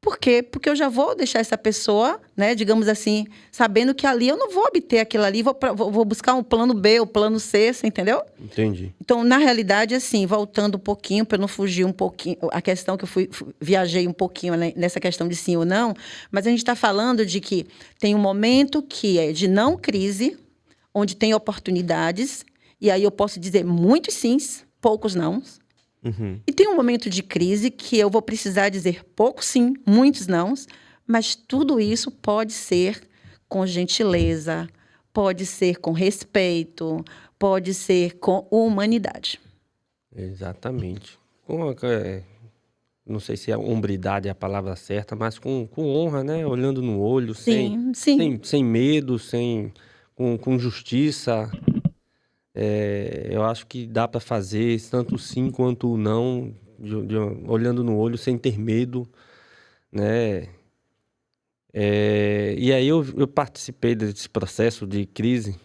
Por quê? Porque eu já vou deixar essa pessoa, né, digamos assim, sabendo que ali eu não vou obter aquilo ali, vou buscar um plano B, o plano C, você entendeu?
Entendi.
Então, na realidade, assim, voltando um pouquinho, para não fugir um pouquinho, a questão que eu viajei um pouquinho, né, nessa questão de sim ou não, mas a gente está falando de que tem um momento que é de não crise, onde tem oportunidades, e aí eu posso dizer muitos sims, poucos nãos. E tem um momento de crise que eu vou precisar dizer pouco sim, muitos nãos, mas tudo isso pode ser com gentileza, pode ser com respeito, pode ser com humanidade.
Exatamente. Não sei se a hombridade é a palavra certa, mas com honra, né? Olhando no olho,
sim.
Sem medo, com justiça. Eu acho que dá para fazer tanto o sim quanto o não, olhando no olho, sem ter medo, né? E aí eu participei desse processo de crise,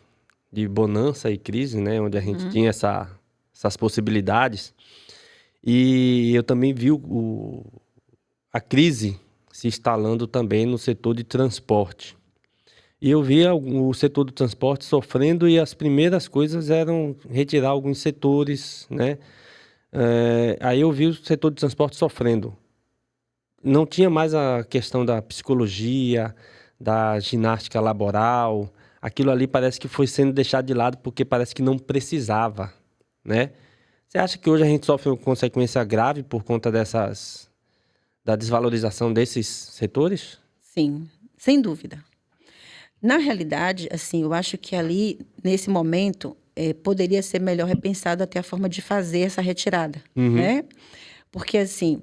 de bonança e crise, né? Onde a gente tinha essas possibilidades. E eu também vi a crise se instalando também no setor de transporte. E eu via o setor do transporte sofrendo e as primeiras coisas eram retirar alguns setores, né? Aí eu vi o setor de transporte sofrendo. Não tinha mais a questão da psicologia, da ginástica laboral. Aquilo ali parece que foi sendo deixado de lado porque parece que não precisava, né? Você acha que hoje a gente sofre uma consequência grave por conta da desvalorização desses setores?
Sim, sem dúvida. Na realidade, assim, eu acho que ali, nesse momento, poderia ser melhor repensado até a forma de fazer essa retirada, né? Porque, assim,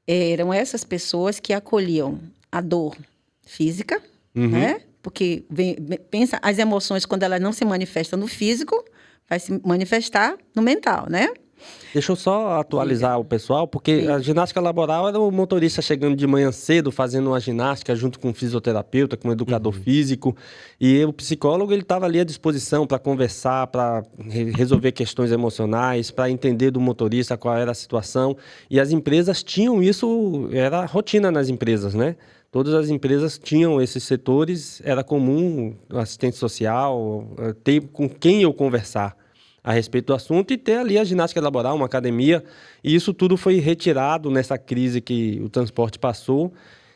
eram essas pessoas que acolhiam a dor física, né? Porque, pensa, as emoções, quando elas não se manifestam no físico, vai se manifestar no mental, né?
Deixa eu só atualizar o pessoal, porque a ginástica laboral era o motorista chegando de manhã cedo, fazendo uma ginástica junto com um fisioterapeuta, com um educador físico, e o psicólogo ele estava ali à disposição para conversar, para resolver questões emocionais, para entender do motorista qual era a situação, e as empresas tinham isso, era rotina nas empresas, né? Todas as empresas tinham esses setores, era comum assistente social, ter com quem eu conversar a respeito do assunto e ter ali a ginástica laboral, uma academia, e isso tudo foi retirado nessa crise que o transporte passou.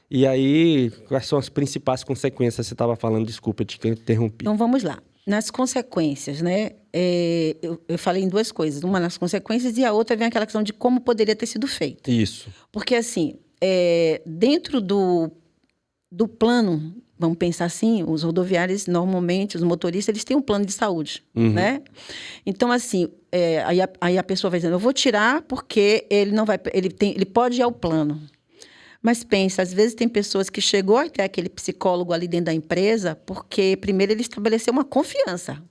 E aí, quais são as principais consequências? Você estava falando, desculpa, eu te interrompi.
Então, vamos lá. Nas consequências, né? Eu falei em duas coisas. Uma nas consequências e a outra vem aquela questão de como poderia ter sido feito.
Isso.
Porque, assim, dentro do plano, vamos pensar assim, os rodoviários, normalmente, os motoristas, eles têm um plano de saúde, né? Então, assim, aí a pessoa vai dizendo, eu vou tirar porque ele não vai, ele pode ir ao plano. Mas pensa, às vezes tem pessoas que chegou até aquele psicólogo ali dentro da empresa porque, primeiro, ele estabeleceu uma confiança.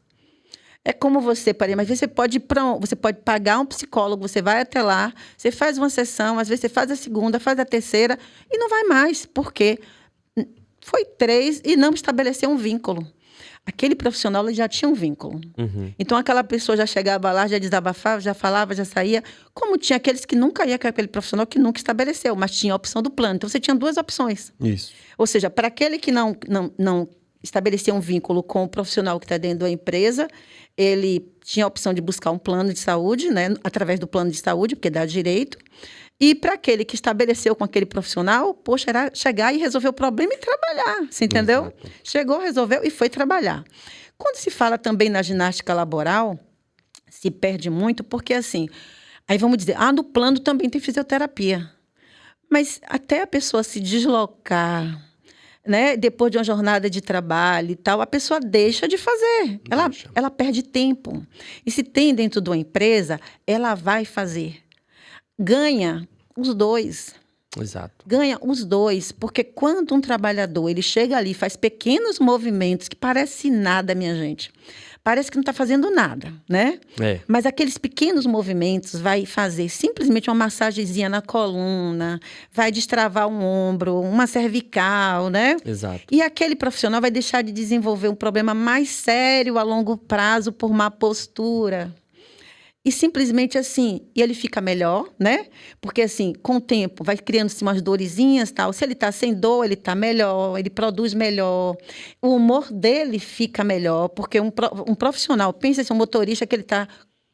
É como você, mas você pode pagar um psicólogo, você vai até lá, você faz uma sessão, às vezes você faz a segunda, faz a terceira e não vai mais. Por quê? Foi 3 e não estabeleceu um vínculo. Aquele profissional ele já tinha um vínculo. Então, aquela pessoa já chegava lá, já desabafava, já falava, já saía. Como tinha aqueles que nunca ia com aquele profissional que nunca estabeleceu, mas tinha a opção do plano. Então, você tinha 2 opções.
Isso.
Ou seja, para aquele que não estabelecer um vínculo com o profissional que está dentro da empresa, ele tinha a opção de buscar um plano de saúde, né, através do plano de saúde, porque dá direito. E para aquele que estabeleceu com aquele profissional, poxa, era chegar e resolver o problema e trabalhar, você entendeu?
Exato.
Chegou, resolveu e foi trabalhar. Quando se fala também na ginástica laboral, se perde muito, porque assim, aí vamos dizer, no plano também tem fisioterapia. Mas até a pessoa se deslocar, né, depois de uma jornada de trabalho e tal, a pessoa deixa de fazer. Ela perde tempo. E se tem dentro de uma empresa, ela vai fazer. Ganha os 2.
Exato.
Ganha os 2, porque quando um trabalhador ele chega ali, faz pequenos movimentos que parece nada, minha gente. Parece que não está fazendo nada, né? Mas aqueles pequenos movimentos vai fazer simplesmente uma massagenzinha na coluna, vai destravar um ombro, uma cervical, né?
Exato.
E aquele profissional vai deixar de desenvolver um problema mais sério a longo prazo por má postura. E simplesmente assim, e ele fica melhor, né? Porque assim, com o tempo, vai criando-se umas dorezinhas e tal. Se ele está sem dor, ele está melhor, ele produz melhor. O humor dele fica melhor, porque um profissional, pensa assim, um motorista que ele está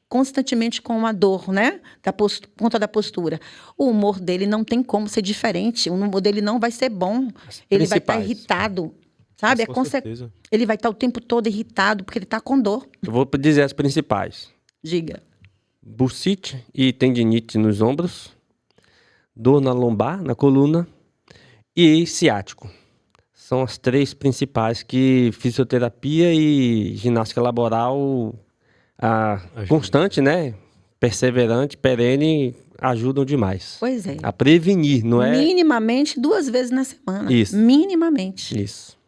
constantemente com uma dor, né? Por conta da postura. O humor dele não tem como ser diferente. O humor dele não vai ser bom. Ele vai estar irritado. Sabe?
Com certeza.
Ele vai estar o tempo todo irritado, porque ele está com dor.
Eu vou dizer as principais.
Diga.
Bursite e tendinite nos ombros, dor na lombar, na coluna e ciático. São as 3 principais que fisioterapia e ginástica laboral constante, né? Perseverante, perene, ajudam demais.
Pois é.
A prevenir, não é?
Minimamente 2 vezes na semana.
Isso.
Minimamente.
Isso.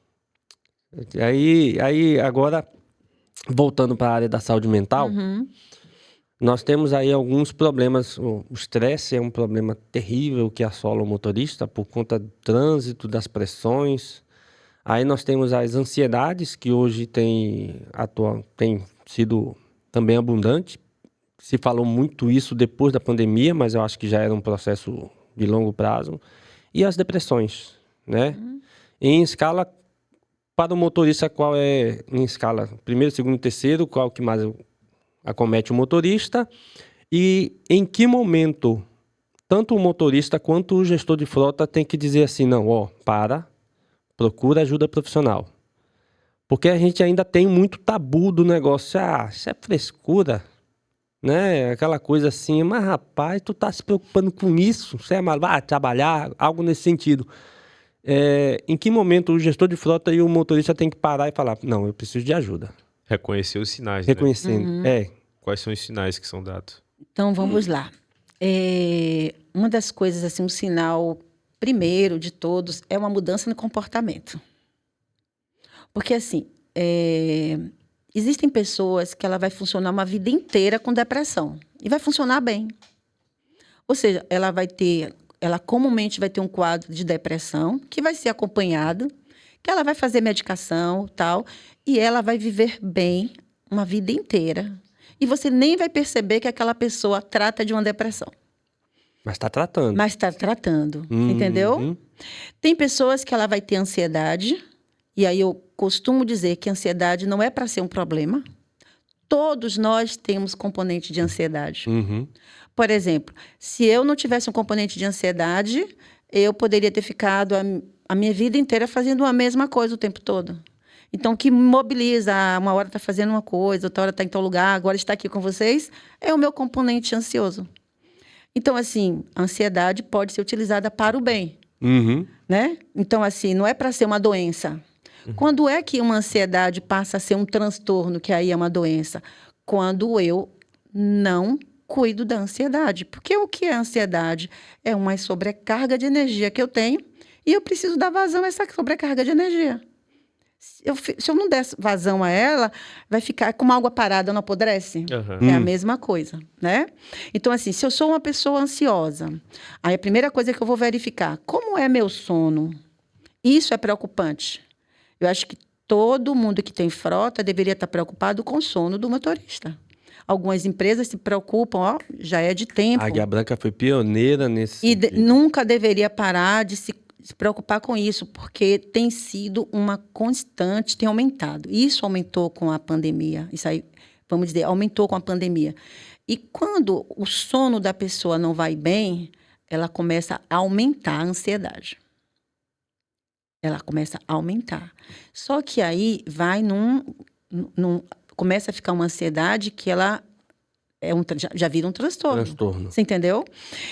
Aí agora, voltando para a área da saúde mental, nós temos aí alguns problemas. O estresse é um problema terrível que assola o motorista por conta do trânsito, das pressões. Aí nós temos as ansiedades, que hoje tem sido também abundante, se falou muito isso depois da pandemia, mas eu acho que já era um processo de longo prazo. E as depressões, né? Em escala, para o motorista, qual é, em escala, primeiro, segundo, terceiro, qual que mais acomete o motorista? E em que momento, tanto o motorista quanto o gestor de frota tem que dizer assim, não, procura ajuda profissional. Porque a gente ainda tem muito tabu do negócio. Isso é frescura, né? Aquela coisa assim, mas rapaz, tu tá se preocupando com isso? Você é maluco? Vai trabalhar? Algo nesse sentido. Em que momento o gestor de frota e o motorista tem que parar e falar, não, eu preciso de ajuda.
Reconhecer os sinais,
Reconhecendo.
né? Quais são os sinais que são dados?
Então, vamos lá. Uma das coisas, assim, um sinal primeiro de todos é uma mudança no comportamento. Porque, assim, existem pessoas que ela vai funcionar uma vida inteira com depressão. E vai funcionar bem. Ou seja, ela comumente vai ter um quadro de depressão, que vai ser acompanhado, que ela vai fazer medicação, tal, e ela vai viver bem uma vida inteira. E você nem vai perceber que aquela pessoa trata de uma depressão.
Mas está tratando.
Mas está tratando, entendeu? Tem pessoas que ela vai ter ansiedade, e aí eu costumo dizer que a ansiedade não é para ser um problema. Todos nós temos componente de ansiedade. Por exemplo, se eu não tivesse um componente de ansiedade, eu poderia ter ficado a minha vida inteira fazendo a mesma coisa o tempo todo. Então, o que me mobiliza, uma hora está fazendo uma coisa, outra hora está em tal lugar, agora está aqui com vocês, é o meu componente ansioso. Então, assim, a ansiedade pode ser utilizada para o bem, né? Então, assim, não é para ser uma doença. Quando é que uma ansiedade passa a ser um transtorno, que aí é uma doença? Quando eu não cuido da ansiedade. Porque o que é ansiedade? É uma sobrecarga de energia que eu tenho e eu preciso dar vazão a essa sobrecarga de energia. Se eu não der vazão a ela, vai ficar como água parada, não apodrece. É a mesma coisa, né? Então, assim, se eu sou uma pessoa ansiosa, aí a primeira coisa que eu vou verificar, como é meu sono? Isso é preocupante. Eu acho que todo mundo que tem frota deveria estar preocupado com o sono do motorista. Algumas empresas se preocupam, já é de tempo.
A Águia Branca foi pioneira nesse sentido.
Nunca deveria parar de se preocupar com isso, porque tem sido uma constante, tem aumentado. Isso aumentou com a pandemia. Isso aí, vamos dizer, aumentou com a pandemia. E quando o sono da pessoa não vai bem, ela começa a aumentar a ansiedade. Ela começa a aumentar. Só que aí vai começa a ficar uma ansiedade que ela já vira um transtorno. Você entendeu?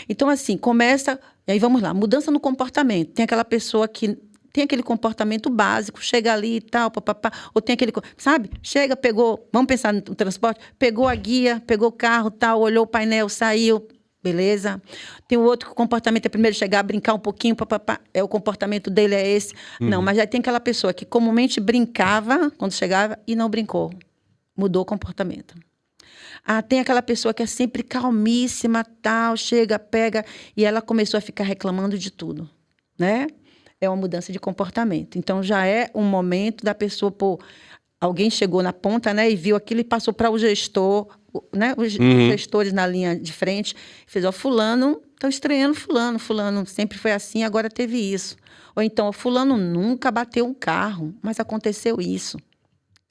Então, assim, começa... E aí, vamos lá, mudança no comportamento. Tem aquela pessoa que tem aquele comportamento básico, chega ali e tal, papapá, ou tem aquele... Sabe? Chega, pegou... Vamos pensar no transporte. Pegou a guia, pegou o carro, tal, olhou o painel, saiu... Beleza? Tem o outro comportamento, é primeiro chegar, brincar um pouquinho, papapá. O comportamento dele é esse. Não, mas já tem aquela pessoa que comumente brincava quando chegava e não brincou. Mudou o comportamento. Tem aquela pessoa que é sempre calmíssima, tal, chega, pega, e ela começou a ficar reclamando de tudo, né? É uma mudança de comportamento. Então, já é um momento da pessoa, alguém chegou na ponta, né, e viu aquilo e passou para o gestor, né, os gestores na linha de frente, fez, fulano, estão estranhando fulano sempre foi assim, agora teve isso. Ou então, fulano nunca bateu um carro, mas aconteceu isso.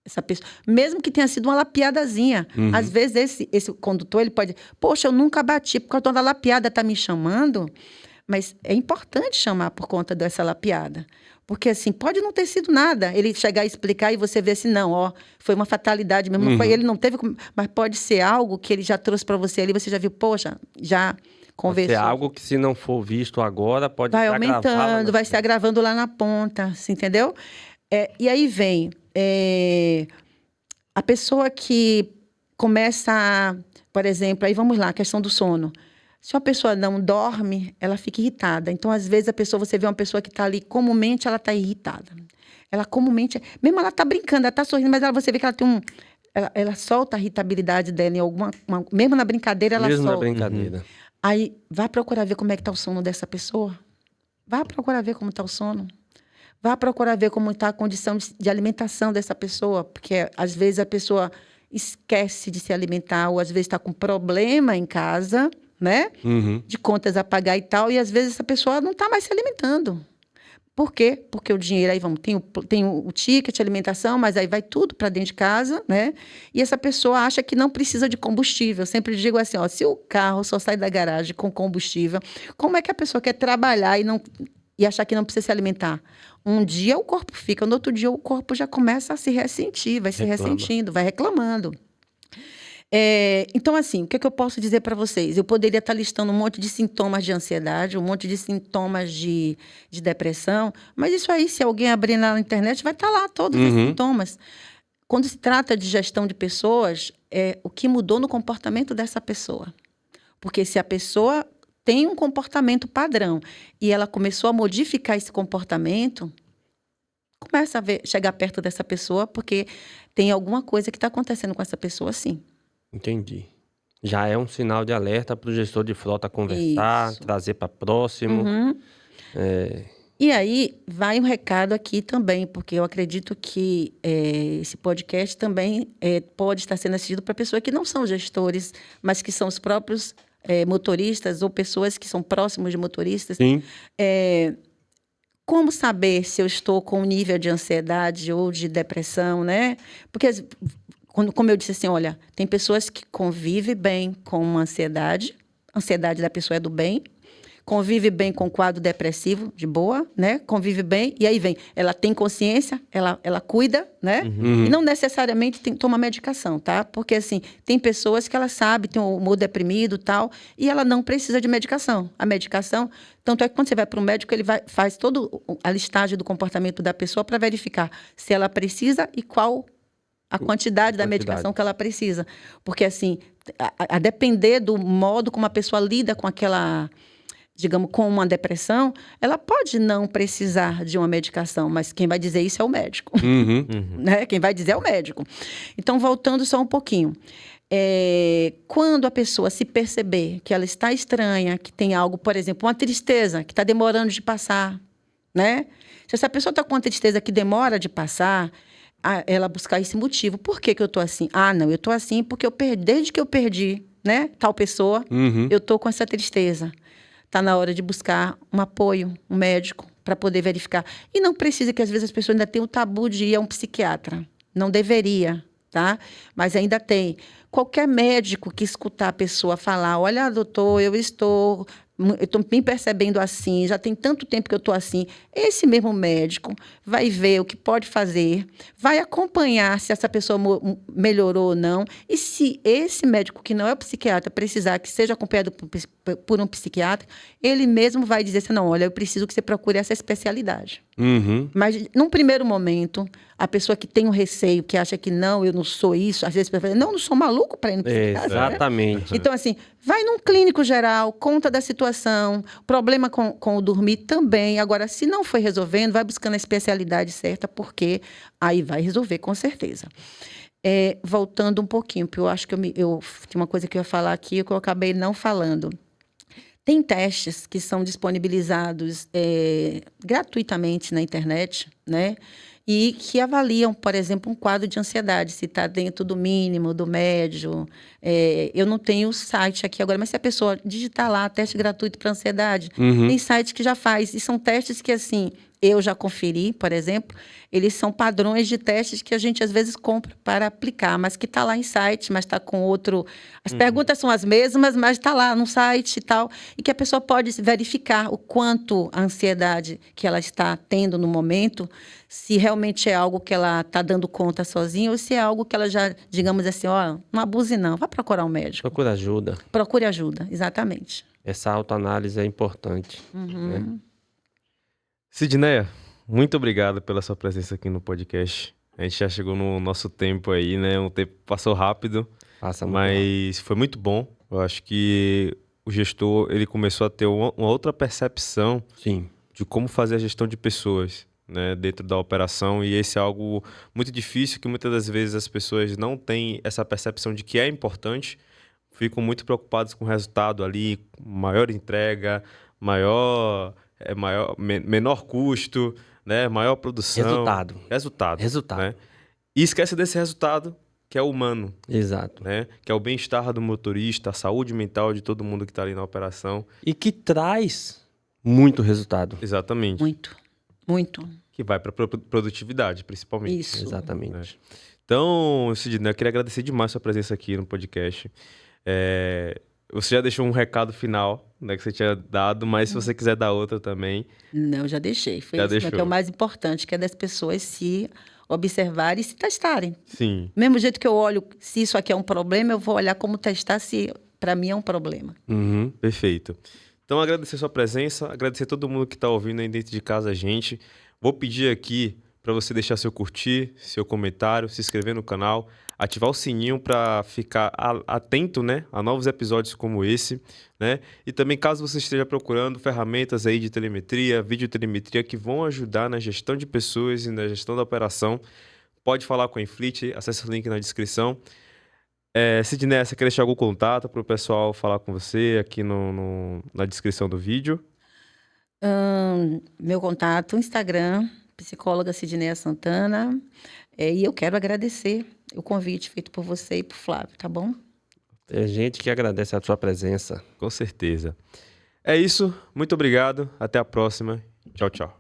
Essa pessoa, mesmo que tenha sido uma lapiadazinha, às vezes esse condutor, ele pode, poxa, eu nunca bati, por causa da lapiada tá me chamando, mas é importante chamar por conta dessa lapiada. Porque, assim, pode não ter sido nada. Ele chegar e explicar e você ver assim, não, foi uma fatalidade mesmo. Não foi, ele não teve... Mas pode ser algo que ele já trouxe para você ali, você já viu, poxa, já conversou.
Pode ser algo que, se não for visto agora, pode
vai aumentando, vai se agravando lá na ponta, assim, entendeu? E aí vem a pessoa que começa, por exemplo, aí vamos lá, a questão do sono. Se uma pessoa não dorme, ela fica irritada. Então, às vezes, você vê uma pessoa que está ali, comumente, ela está irritada. Ela comumente... Mesmo ela está brincando, ela está sorrindo, mas você vê que ela tem ela solta a irritabilidade dela em alguma... mesmo na brincadeira, ela solta.
Mesmo na brincadeira.
Aí, vai procurar ver como é que está o sono dessa pessoa. Vá procurar ver como está o sono. Vá procurar ver como está a condição de alimentação dessa pessoa. Porque, às vezes, a pessoa esquece de se alimentar, ou às vezes está com problema em casa, né? De contas a pagar e tal, e às vezes essa pessoa não está mais se alimentando. Por quê? Porque o dinheiro aí, tem o ticket, a alimentação, mas aí vai tudo para dentro de casa, né? E essa pessoa acha que não precisa de combustível. Eu sempre digo assim, ó, se o carro só sai da garagem com combustível, como é que a pessoa quer trabalhar e achar que não precisa se alimentar? Um dia o corpo fica, no outro dia o corpo já começa a se ressentir, vai se ressentindo, vai reclamando. Então, assim, o que eu posso dizer para vocês? Eu poderia estar listando um monte de sintomas de ansiedade, um monte de sintomas de depressão, mas isso aí, se alguém abrir na internet, vai estar lá todos os sintomas. Quando se trata de gestão de pessoas, o que mudou no comportamento dessa pessoa. Porque se a pessoa tem um comportamento padrão e ela começou a modificar esse comportamento, começa a chegar perto dessa pessoa, porque tem alguma coisa que está acontecendo com essa pessoa, sim.
Entendi. Já é um sinal de alerta para o gestor de frota conversar, trazer para próximo.
E aí, vai um recado aqui também, porque eu acredito que esse podcast também pode estar sendo assistido para pessoas que não são gestores, mas que são os próprios motoristas ou pessoas que são próximos de motoristas.
Sim.
Como saber se eu estou com um nível de ansiedade ou de depressão, né? Porque, como eu disse assim, olha, tem pessoas que convivem bem com uma ansiedade, a ansiedade da pessoa é do bem, convive bem com quadro depressivo, de boa, né? Convive bem, e aí vem, ela tem consciência, ela cuida, né? E não necessariamente toma medicação, tá? Porque, assim, tem pessoas que ela sabe, tem um humor deprimido e tal, e ela não precisa de medicação. A medicação, tanto é que quando você vai para o médico, ele faz toda a listagem do comportamento da pessoa para verificar se ela precisa e qual a quantidade da medicação que ela precisa. Porque, assim, a depender do modo como a pessoa lida com aquela, digamos, com uma depressão, ela pode não precisar de uma medicação, mas quem vai dizer isso é o médico. Né? Quem vai dizer é o médico. Então, voltando só um pouquinho. Quando a pessoa se perceber que ela está estranha, que tem algo, por exemplo, uma tristeza que está demorando de passar, né? Se essa pessoa está com uma tristeza que demora de passar, ela buscar esse motivo. Por que eu estou assim? Não, eu estou assim porque desde que eu perdi, né, tal pessoa, eu estou com essa tristeza. Está na hora de buscar um apoio, um médico, para poder verificar. E não precisa, que às vezes as pessoas ainda têm o tabu de ir a um psiquiatra. Não deveria, tá? Mas ainda tem. Qualquer médico que escutar a pessoa falar, olha, doutor, eu estou me percebendo assim, já tem tanto tempo que eu estou assim, esse mesmo médico vai ver o que pode fazer, vai acompanhar se essa pessoa melhorou ou não, e se esse médico, que não é o psiquiatra, precisar que seja acompanhado por um psiquiatra, ele mesmo vai dizer assim, não, olha, eu preciso que você procure essa especialidade. Mas, num primeiro momento, a pessoa que tem um receio, que acha que não, eu não sou isso, às vezes pensa, não sou maluco para ir no psiquiatra.
Exatamente.
Né? Então, assim, vai num clínico geral, conta da situação, problema com o dormir também. Agora, se não foi resolvendo, vai buscando a especialidade certa, porque aí vai resolver, com certeza. Voltando um pouquinho, porque eu acho que eu tinha uma coisa que eu ia falar aqui que eu acabei não falando. Tem testes que são disponibilizados gratuitamente na internet, né? E que avaliam, por exemplo, um quadro de ansiedade, se está dentro do mínimo, do médio. Eu não tenho o site aqui agora, mas se a pessoa digitar lá, teste gratuito para ansiedade, tem site que já faz. E são testes que, assim, eu já conferi, por exemplo, eles são padrões de testes que a gente, às vezes, compra para aplicar, mas que está lá em site, mas está com outro... As perguntas são as mesmas, mas está lá no site e tal, e que a pessoa pode verificar o quanto a ansiedade que ela está tendo no momento, se realmente é algo que ela está dando conta sozinha, ou se é algo que ela já, digamos assim, não abuse não, vá procurar um médico.
Procure ajuda.
Procure ajuda, exatamente.
Essa autoanálise é importante. Né?
Sidneia, muito obrigado pela sua presença aqui no podcast. A gente já chegou no nosso tempo aí, né? O tempo passou rápido, mas foi muito bom. Eu acho que o gestor, ele começou a ter uma outra percepção de como fazer a gestão de pessoas, né, dentro da operação, e esse é algo muito difícil, que muitas das vezes as pessoas não têm essa percepção de que é importante, ficam muito preocupados com o resultado ali, maior entrega, menor custo, né, maior produção.
Resultado.
Né? E esquece desse resultado que é humano,
Exato.
né? Que é o bem-estar do motorista, a saúde mental de todo mundo que está ali na operação.
E que traz muito resultado.
Exatamente.
Muito, muito.
Que vai para produtividade, principalmente.
Isso.
Exatamente.
Então, Sidney, eu queria agradecer demais a sua presença aqui no podcast. Você já deixou um recado final, né, que você tinha dado, mas se você quiser dar outra também.
Não, já deixei. Foi
Já
isso, né,
deixou.
que é o mais importante, que é das pessoas se observarem e se testarem.
Sim.
Do mesmo jeito que eu olho se isso aqui é um problema, eu vou olhar como testar se para mim é um problema.
Uhum.
Perfeito. Então, agradecer a sua presença, agradecer a todo mundo que está ouvindo aí dentro de casa a gente. Vou pedir aqui para você deixar seu curtir, seu comentário, se inscrever no canal, ativar o sininho para ficar atento, né, a novos episódios como esse, né? E também, caso você esteja procurando ferramentas aí de telemetria, videotelemetria que vão ajudar na gestão de pessoas e na gestão da operação, pode falar com a Infleet, acesse o link na descrição. Sidney, você quer deixar algum contato para o pessoal falar com você aqui na descrição do vídeo?
Meu contato, Instagram, psicóloga Sidneia Santana. E eu quero agradecer o convite feito por você e por Flávio, tá bom?
É gente que agradece a sua presença.
Com certeza. É isso. Muito obrigado. Até a próxima. Tchau, tchau.